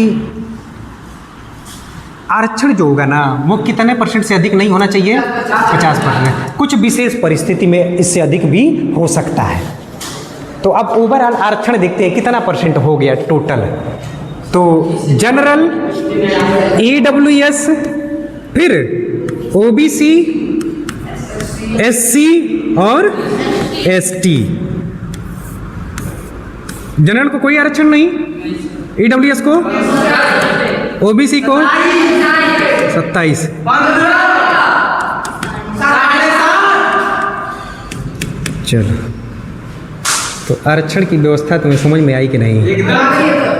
आरक्षण जो होगा ना वो कितने % से अधिक नहीं होना चाहिए? 50%। कुछ विशेष परिस्थिति में इससे अधिक भी हो सकता है। तो अब ओवरऑल आरक्षण देखते हैं कितना % हो गया टोटल। तो जनरल, ईडब्ल्यूएस, फिर ओबीसी, एससी और एसटी। जनरल को कोई आरक्षण नहीं, ईडब्ल्यूएस को, ओबीसी को 27, चलो। तो आरक्षण की व्यवस्था तुम्हें समझ में आई कि नहीं?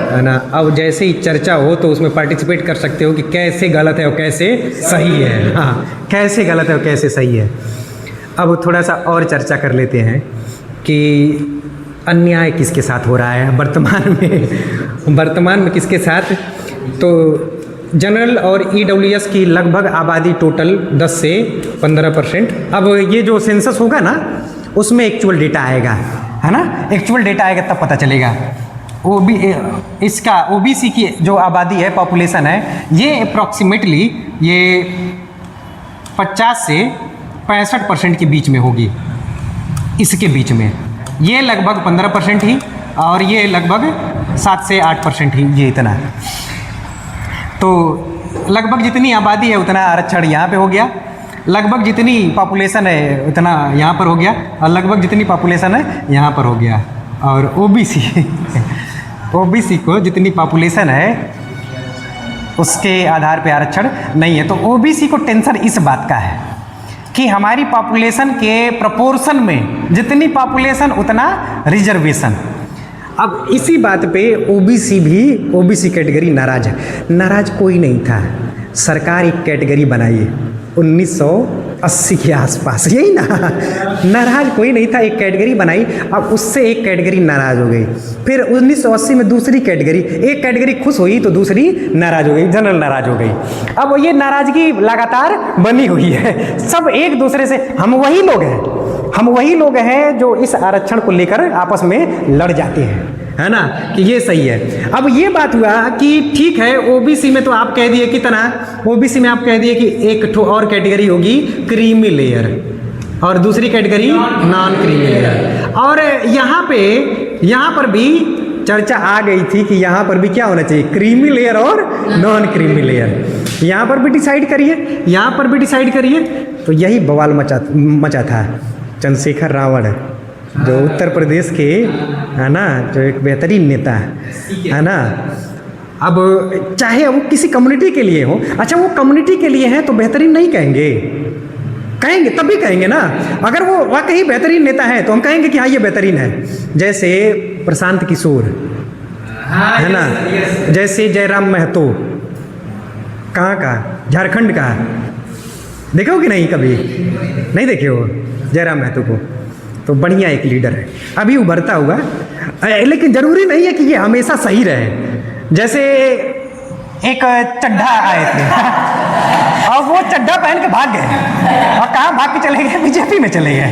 है ना? अब जैसे ही चर्चा हो तो उसमें पार्टिसिपेट कर सकते हो कि कैसे गलत है और कैसे सही है। हाँ, कैसे गलत है और कैसे सही है। अब थोड़ा सा और चर्चा कर लेते हैं कि अन्याय किसके साथ हो रहा है वर्तमान में किसके साथ? तो जनरल और ईडब्ल्यूएस की लगभग आबादी टोटल 10 से 15%। अब ये जो सेंसस होगा ना उसमें एक्चुअल डेटा आएगा, है ना? एक्चुअल डेटा आएगा तब पता चलेगा। इसका ओबीसी की जो आबादी है, पॉपुलेशन है, ये अप्रॉक्सीमेटली ये 50 से 65% के बीच में होगी। इसके बीच में ये लगभग 15% ही, और ये लगभग 7 से 8% ही, ये इतना। तो लगभग जितनी आबादी है उतना आरक्षण यहाँ पे हो गया, लगभग जितनी पॉपुलेशन है उतना यहाँ पर हो गया, और लगभग जितनी पॉपुलेशन है यहाँ पर हो गया। और ओबीसी को जितनी पॉपुलेशन है उसके आधार पे आरक्षण नहीं है। तो ओबीसी को टेंशन इस बात का है कि हमारी पॉपुलेशन के प्रोपोर्शन में जितनी पॉपुलेशन उतना रिजर्वेशन। अब इसी बात पे ओबीसी कैटेगरी नाराज है। नाराज कोई नहीं था, सरकार एक कैटेगरी बनाई है 1980 के आसपास, यही ना। नाराज कोई नहीं था, एक कैटेगरी बनाई। अब उससे एक कैटेगरी नाराज हो गई, फिर 1980 में दूसरी कैटेगरी, एक कैटेगरी खुश हुई तो दूसरी नाराज हो गई, जनरल नाराज हो गई। अब ये नाराजगी लगातार बनी हुई है, सब एक दूसरे से। हम वही लोग हैं जो इस आरक्षण को लेकर आपस में लड़ जाते हैं। है ना, कि ये सही है। अब ये बात हुआ कि ठीक है, ओबीसी में तो आप कह दिए कितना, ओबीसी में आप कह दिए कि एक और कैटेगरी होगी क्रीमी लेयर और दूसरी कैटेगरी नॉन क्रीमी लेयर। और यहाँ पर भी चर्चा आ गई थी कि यहाँ पर भी क्या होना चाहिए, क्रीमी लेयर और नॉन क्रीमी लेयर। यहाँ पर भी डिसाइड करिए, यहाँ पर भी डिसाइड करिए। तो यही बवाल मचा था। चंद्रशेखर रावण जो उत्तर प्रदेश के, है ना, जो एक बेहतरीन नेता है ना, अब चाहे वो किसी कम्युनिटी के लिए हो, अच्छा वो कम्युनिटी के लिए है तो बेहतरीन नहीं कहेंगे, कहेंगे तब भी कहेंगे ना। अगर वो वाकई बेहतरीन नेता है तो हम कहेंगे कि हाँ ये बेहतरीन है। जैसे प्रशांत किशोर, है ना, जैसे जयराम महतो, कहाँ का, झारखंड का, देखे हो कि नहीं, कभी नहीं देखे हो जयराम महतो को? तो बढ़िया एक लीडर है, अभी उभरता हुआ। लेकिन ज़रूरी नहीं है कि ये हमेशा सही रहे। जैसे एक चड्ढा आए थे और वो चड्ढा पहन के भाग गए, और कहाँ भाग के चले गए, बीजेपी में चले गए,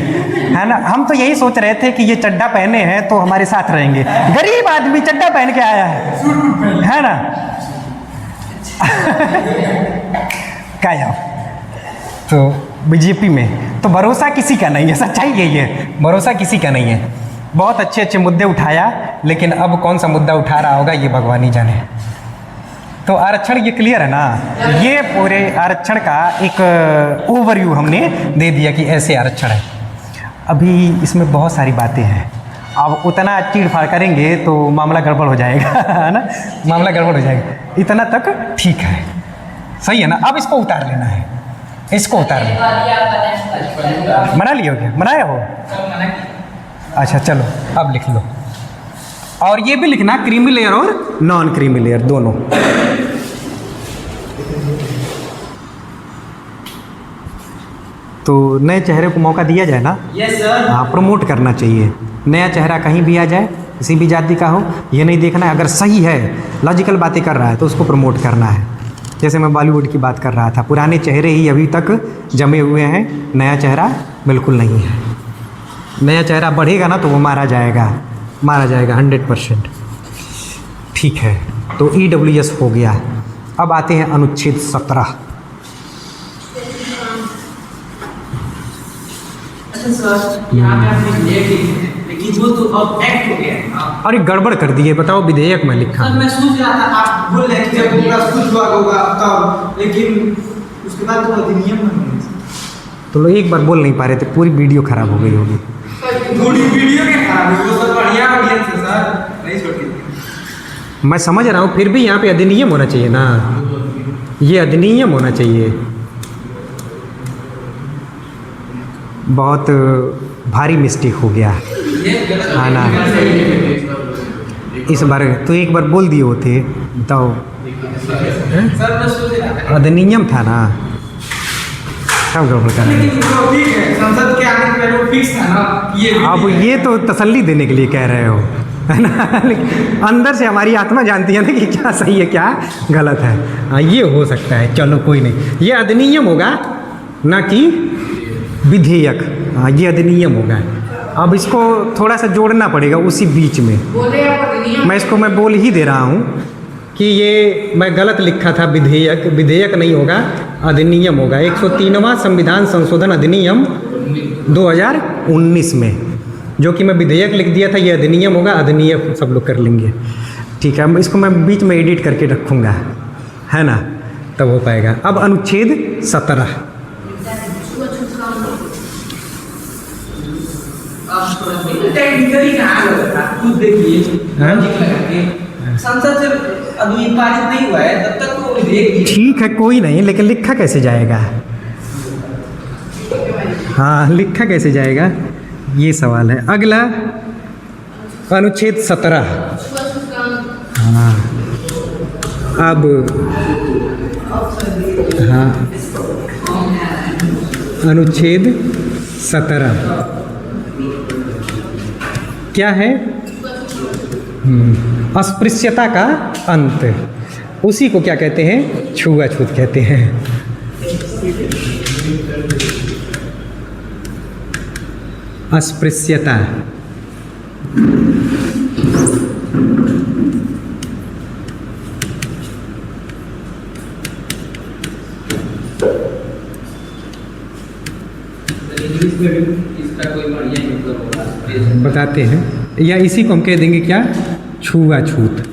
है ना। हम तो यही सोच रहे थे कि ये चड्ढा पहने हैं तो हमारे साथ रहेंगे, गरीब आदमी चड्ढा पहन के आया है ना। क्या यार, तो बीजेपी में तो भरोसा किसी का नहीं है, सच्चाई यही है, भरोसा किसी का नहीं है। बहुत अच्छे अच्छे मुद्दे उठाया, लेकिन अब कौन सा मुद्दा उठा रहा होगा ये भगवान ही जाने। तो आरक्षण ये क्लियर है ना, ये पूरे आरक्षण का एक ओवरव्यू हमने दे दिया कि ऐसे आरक्षण है। अभी इसमें बहुत सारी बातें हैं, अब उतना चीड़-फाड़ करेंगे तो मामला गड़बड़ हो जाएगा, है ना, मामला गड़बड़ हो जाएगा। इतना तक ठीक है, सही है ना। अब इसको उतार लेना है, इसको उतार लेना। बना लियो क्या, बनाया हो? अच्छा चलो अब लिख लो, और ये भी लिखना क्रीमी लेयर और नॉन क्रीमी लेयर दोनों। तो नए चेहरे को मौका दिया जाए ना। Yes sir. हाँ, प्रमोट करना चाहिए। नया चेहरा कहीं भी आ जाए, किसी भी जाति का हो, ये नहीं देखना है। अगर सही है, लॉजिकल बातें कर रहा है तो उसको प्रमोट करना है। जैसे मैं बॉलीवुड की बात कर रहा था, पुराने चेहरे ही अभी तक जमे हुए हैं, नया चेहरा बिल्कुल नहीं है। नया चेहरा बढ़ेगा ना तो वो मारा जाएगा 100%। ठीक है, तो EWS हो गया। अब आते हैं अनुच्छेद 17। अच्छा सर, यहाँ पे आपने विधेयक लिखा, लेकिन वो तो अब एक्ट हो गया है। अरे गड़बड़ कर दिए, बताओ विधेयक में लिखा। सर मैं सोच रहा था, आप बोल रहे थे जब पूरा कुछ हुआ होगा तब, लेकिन उसके बाद तो अधिनियम में तो लोग एक बार बोल नहीं पा रहे थे, पूरी वीडियो खराब हो गई होगी। थोड़ी वीडियो के खराब है, वो सब बढ़िया ऑडियंस है सर, नहीं छोटी। मैं समझ रहा हूँ, फिर भी यहाँ पे अधिनियम होना चाहिए ना, ये अधिनियम होना चाहिए। बहुत भारी मिस्टेक हो गया है ना। इस बार तो एक बार बोल दिए होते तो सर मैं सोच रहा था अधिनियम था ना, सब गड़बड़ कर रहे हैं। ठीक है, संसद के आने से पहले वो फिक्स था ना ये। अब ये तो तसल्ली देने के लिए कह रहे हो, है ना, लेकिन अंदर से हमारी आत्मा जानती है ना कि क्या सही है क्या गलत है। हाँ, ये हो सकता है, चलो कोई नहीं, ये अधिनियम होगा ना कि विधेयक। हाँ, ये अधिनियम होगा। अब इसको थोड़ा सा जोड़ना पड़ेगा उसी बीच में। मैं इसको मैं बोल ही दे रहा हूँ कि ये मैं गलत लिखा था, विधेयक, विधेयक नहीं होगा, अधिनियम होगा। 103वां संविधान संशोधन अधिनियम 2019 में, जो कि मैं विधेयक लिख दिया था, ये अधिनियम होगा। अधिनियम सब लोग कर लेंगे, ठीक है। इसको मैं बीच में एडिट करके रखूँगा, है ना, तब हो पाएगा। अब अनुच्छेद 17। टेक्निकली कहाँ होता है, खुद देखिए, लॉजिक लगा के संसद से अभी पारित नहीं हुआ है तब तक तो विधेयक। ठीक है, कोई नहीं, लेकिन लिखा कैसे जाएगा? हाँ, लिखा कैसे जाएगा, ये सवाल है। अगला अनुच्छेद 17। हाँ, अब हाँ, अनुच्छेद 17 क्या है? अस्पृश्यता का अंत। उसी को क्या कहते हैं? छुआछूत कहते हैं। अस्पृश्यता इंग्लिश में भी इसका कोई बढ़िया मतलब होगा, बताते हैं, या इसी को हम कह देंगे क्या, छुआछूत।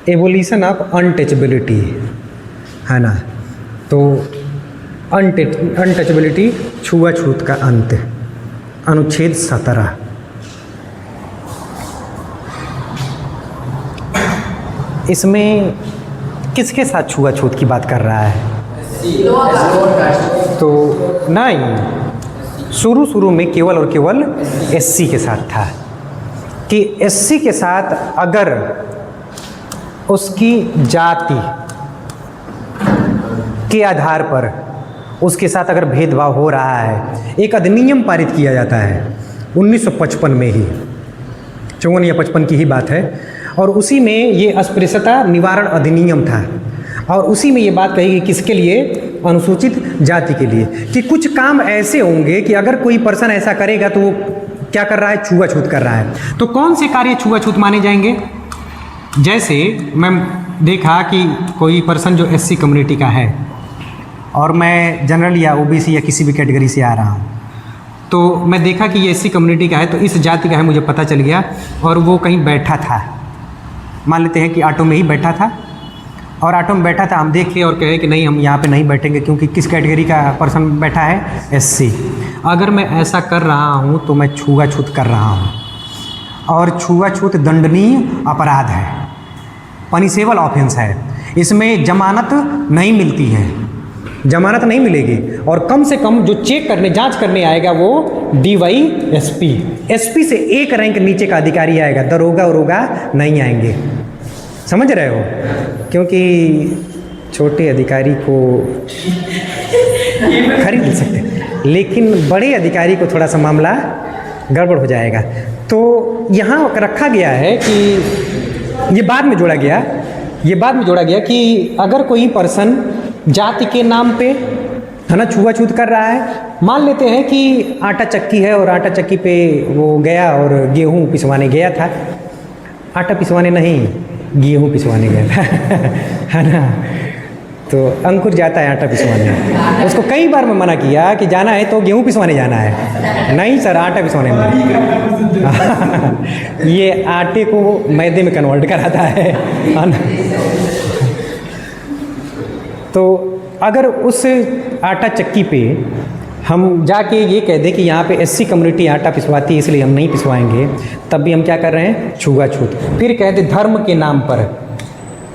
एवोल्यूशन ऑफ अनटचेबिलिटी, है ना। तो अनटचेबिलिटी, छुआछूत का अंत, अनुच्छेद 17। इसमें किसके साथ छुआछूत की बात कर रहा है? तो नहीं, शुरू में केवल और केवल एससी के साथ था कि एससी के साथ अगर उसकी जाति के आधार पर उसके साथ अगर भेदभाव हो रहा है, एक अधिनियम पारित किया जाता है 1955 में ही, 54 या 55 की ही बात है, और उसी में ये अस्पृश्यता निवारण अधिनियम था, और उसी में ये बात कही गई किसके लिए, अनुसूचित जाति के लिए, कि कुछ काम ऐसे होंगे कि अगर कोई पर्सन ऐसा करेगा तो वो क्या कर रहा है, छुआछूत कर रहा है। तो कौन से कार्य छुआछूत माने जाएंगे? जैसे मैं देखा कि कोई पर्सन जो एससी कम्युनिटी का है और मैं जनरल या ओबीसी या किसी भी कैटेगरी से आ रहा हूँ, तो मैं देखा कि ये एससी कम्युनिटी का है, तो इस जाति का है, मुझे पता चल गया, और वो कहीं बैठा था, मान लेते हैं कि ऑटो में ही बैठा था, और ऑटो में बैठा था, हम देखे और कहे कि नहीं हम यहाँ पे नहीं बैठेंगे क्योंकि किस कैटेगरी का पर्सन बैठा है, एससी। अगर मैं ऐसा कर रहा हूँ तो मैं छुआछूत कर रहा हूँ, और छुआछूत दंडनीय अपराध है, पनिशेबल ऑफेंस है। इसमें जमानत नहीं मिलती है, जमानत नहीं मिलेगी, और कम से कम जो चेक करने, जांच करने आएगा वो डीवाईएसपी, एसपी से एक रैंक नीचे का अधिकारी आएगा, दरोगा उरोगा नहीं आएंगे, समझ रहे हो? क्योंकि छोटे अधिकारी को खरीद नहीं सकते, लेकिन बड़े अधिकारी को थोड़ा सा मामला गड़बड़ हो जाएगा। तो यहाँ रखा गया है कि ये बाद में जोड़ा गया, कि अगर कोई पर्सन जाति के नाम पे, है ना, छुआछूत कर रहा है, मान लेते हैं कि आटा चक्की है और आटा चक्की पे वो गया और गेहूँ पिसवाने गया था, आटा पिसवाने नहीं, गेहूँ पिसवाने गया था है ना। तो अंकुर जाता है आटा पिसवाने, उसको कई बार मैं मना किया कि जाना है तो गेहूँ पिसवाने जाना है, नहीं सर आटा पिसवाने में ये आटे को मैदे में कन्वर्ट कराता है ना। तो अगर उस आटा चक्की पे हम जाके ये कह दें कि यहाँ पे एससी कम्युनिटी आटा पिसवाती है इसलिए हम नहीं पिसवाएंगे, तब भी हम क्या कर रहे हैं, छुआछूत। फिर कह दे धर्म के नाम पर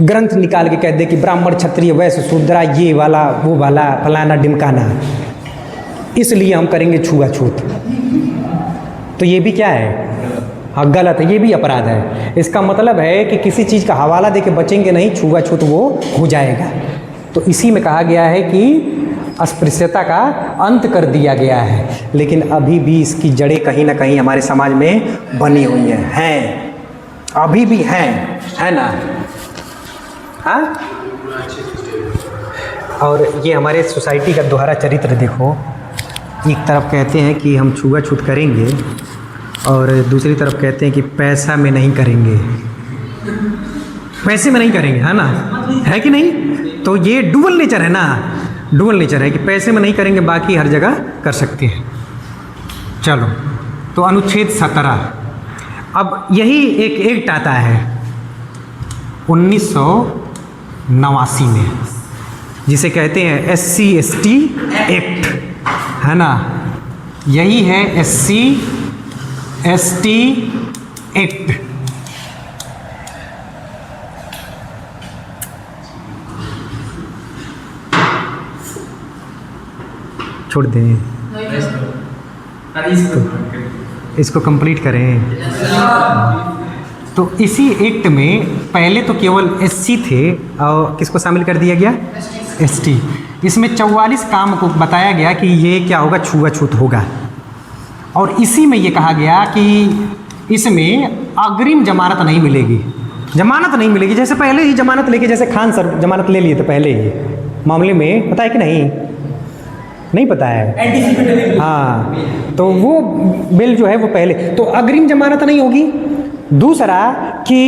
ग्रंथ निकाल के कह दे कि ब्राह्मण क्षत्रिय वैश्य शूद्रा, ये वाला वो वाला फलाना ढिमकाना, इसलिए हम करेंगे छुआछूत। तो ये भी क्या है, हाँ गलत है, ये भी अपराध है। इसका मतलब है कि किसी चीज़ का हवाला दे के बचेंगे नहीं, छुआछूत वो हो जाएगा। तो इसी में कहा गया है कि अस्पृश्यता का अंत कर दिया गया है, लेकिन अभी भी इसकी जड़ें कहीं ना कहीं हमारे समाज में बनी हुई हैं, अभी भी हैं, है ना। हाँ, और ये हमारे सोसाइटी का दोहरा चरित्र देखो, एक तरफ कहते हैं कि हम छुआछूत करेंगे और दूसरी तरफ कहते हैं कि पैसा में नहीं करेंगे, पैसे में नहीं करेंगे, है ना, है कि नहीं। तो ये डुअल नेचर है ना, डुअल नेचर है कि पैसे में नहीं करेंगे, बाकी हर जगह कर सकते हैं। चलो, तो अनुच्छेद 17, अब यही एक एक्ट आता है 1989 में, जिसे कहते हैं SC ST एक्ट, है ना, यही है SC ST एक्ट। छोड़ दें तो इसको कंप्लीट करें। तो इसी एक्ट में पहले तो केवल SC थे और किसको शामिल कर दिया गया, ST। इसमें 44 काम को बताया गया कि ये क्या होगा, छुआछूत होगा। और इसी में ये कहा गया कि इसमें अग्रिम जमानत नहीं मिलेगी, जमानत नहीं मिलेगी। जैसे पहले ही जमानत लेके, जैसे खान सर जमानत ले लिए थे पहले ही मामले में, पता है कि नहीं, नहीं पता है, हाँ, तो वो बिल जो है वो पहले, तो अग्रिम जमानत नहीं होगी। दूसरा कि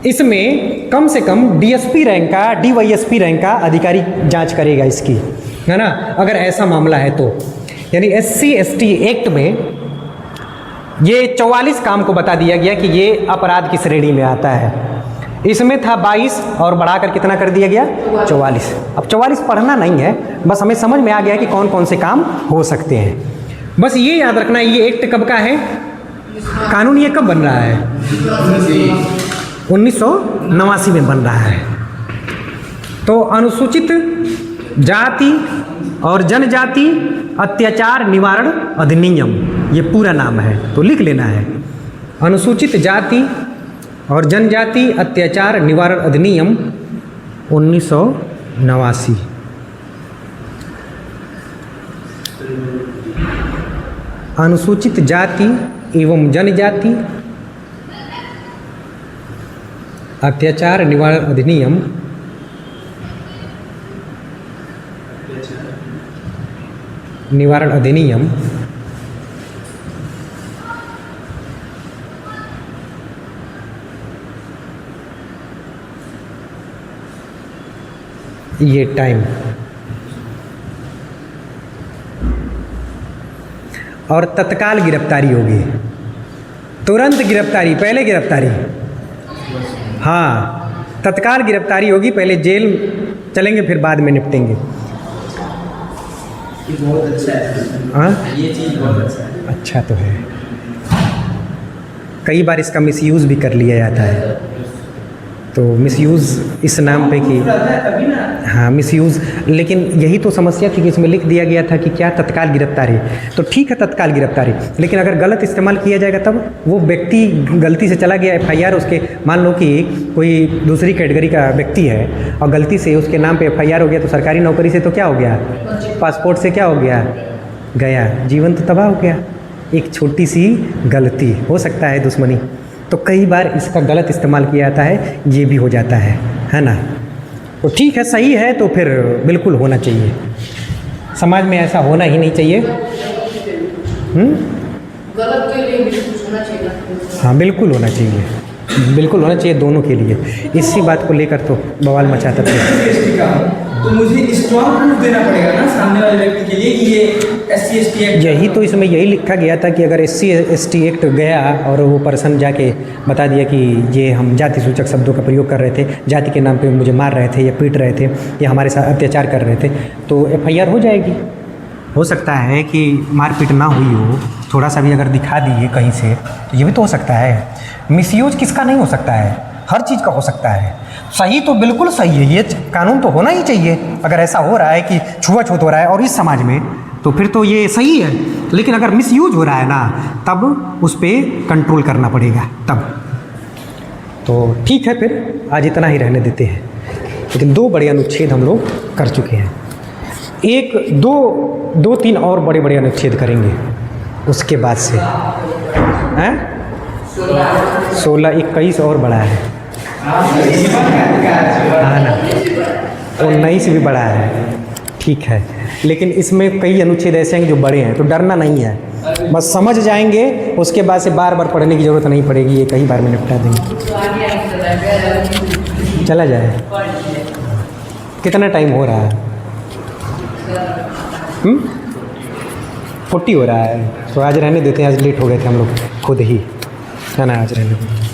इसमें कम से कम डीएसपी रैंक का, डीवाईएसपी रैंक का अधिकारी जांच करेगा इसकी, है ना, अगर ऐसा मामला है तो। यानी SC ST एक्ट में ये 44 काम को बता दिया गया कि ये अपराध की श्रेणी में आता है। इसमें था 22 और बढ़ाकर कितना कर दिया गया, 44। अब 44 पढ़ना नहीं है, बस हमें समझ में आ गया कि कौन कौन से काम हो सकते हैं। बस ये याद रखना है, ये एक्ट कब का है, कानून ये कब बन रहा है, 1989 में बन रहा है। तो अनुसूचित जाति और जनजाति अत्याचार निवारण अधिनियम, ये पूरा नाम है, तो लिख लेना है। अनुसूचित जाति और जनजाति अत्याचार निवारण अधिनियम 1989। अनुसूचित जाति एवं जनजाति अत्याचार निवारण अधिनियम ये टाइम और तत्काल गिरफ्तारी होगी, तुरंत गिरफ्तारी, पहले गिरफ्तारी, हाँ तत्काल गिरफ्तारी होगी, पहले जेल चलेंगे फिर बाद में निपटेंगे। ये बहुत अच्छा है, हाँ ये चीज़ बहुत अच्छा है। अच्छा तो है, कई बार इसका मिसयूज़ भी कर लिया जाता है, तो मिसयूज़ इस नाम पे कि कभी ना, हाँ मिसयूज़, लेकिन यही तो समस्या थी कि इसमें लिख दिया गया था कि क्या तत्काल गिरफ्तारी, तो ठीक है तत्काल गिरफ्तारी, लेकिन अगर गलत इस्तेमाल किया जाएगा तब वो व्यक्ति गलती से चला गया FIR उसके, मान लो कि कोई दूसरी कैटेगरी का व्यक्ति है और गलती से उसके नाम पे FIR हो गया, तो सरकारी नौकरी से तो क्या हो गया, पासपोर्ट से क्या हो गया, गया, जीवन तो तबाह हो गया। एक छोटी सी गलती हो सकता है दुश्मनी, तो कई बार इसका गलत इस्तेमाल किया जाता है, ये भी हो जाता है ना। तो ठीक है, सही है, तो फिर बिल्कुल होना चाहिए, समाज में ऐसा होना ही नहीं चाहिए। गलत के लिए भी कुछ होना चाहिए। हाँ बिल्कुल होना चाहिए, बिल्कुल होना चाहिए दोनों के लिए। इसी बात को लेकर तो बवाल मचाता था। तो मुझे स्ट्रॉन्ग प्रूफ देना पड़ेगा ना सामने वाले व्यक्ति के लिए कि ये SC ST एक्ट, यही तो इसमें यही लिखा गया था कि अगर SC ST एक्ट गया और वो पर्सन जाके बता दिया कि ये हम जाति सूचक शब्दों का प्रयोग कर रहे थे, जाति के नाम पे मुझे मार रहे थे या पीट रहे थे या हमारे साथ अत्याचार कर रहे थे, तो FIR हो जाएगी। हो सकता है कि मारपीट ना हुई हो, थोड़ा सा भी अगर दिखा दिए कहीं से, तो ये भी तो हो सकता है। मिसयूज किसका नहीं हो सकता है, हर चीज़ का हो सकता है। सही तो बिल्कुल सही है, ये कानून तो होना ही चाहिए। अगर ऐसा हो रहा है कि छुआछूत हो रहा है और इस समाज में, तो फिर तो ये सही है। लेकिन अगर मिसयूज हो रहा है ना, तब उस पर कंट्रोल करना पड़ेगा तब। तो ठीक है, फिर आज इतना ही रहने देते हैं। लेकिन 2 बड़े अनुच्छेद हम लोग कर चुके हैं, 2-3 और बड़े बड़े अनुच्छेद करेंगे उसके बाद से, हैं 16, 21 और बड़ा है, हाँ ना, 19 भी बड़ा है, ठीक है। लेकिन इसमें कई अनुच्छेद ऐसे हैं जो बड़े हैं, तो डरना नहीं है, बस समझ जाएंगे, उसके बाद से बार बार पढ़ने की ज़रूरत नहीं पड़ेगी, ये कई बार में निपटा देंगे। चला जाए, कितना टाइम हो रहा है, 40 हो रहा है, तो आज रहने देते हैं। आज लेट हो गए थे हम लोग खुद ही, है ना, आज रहने देते हैं।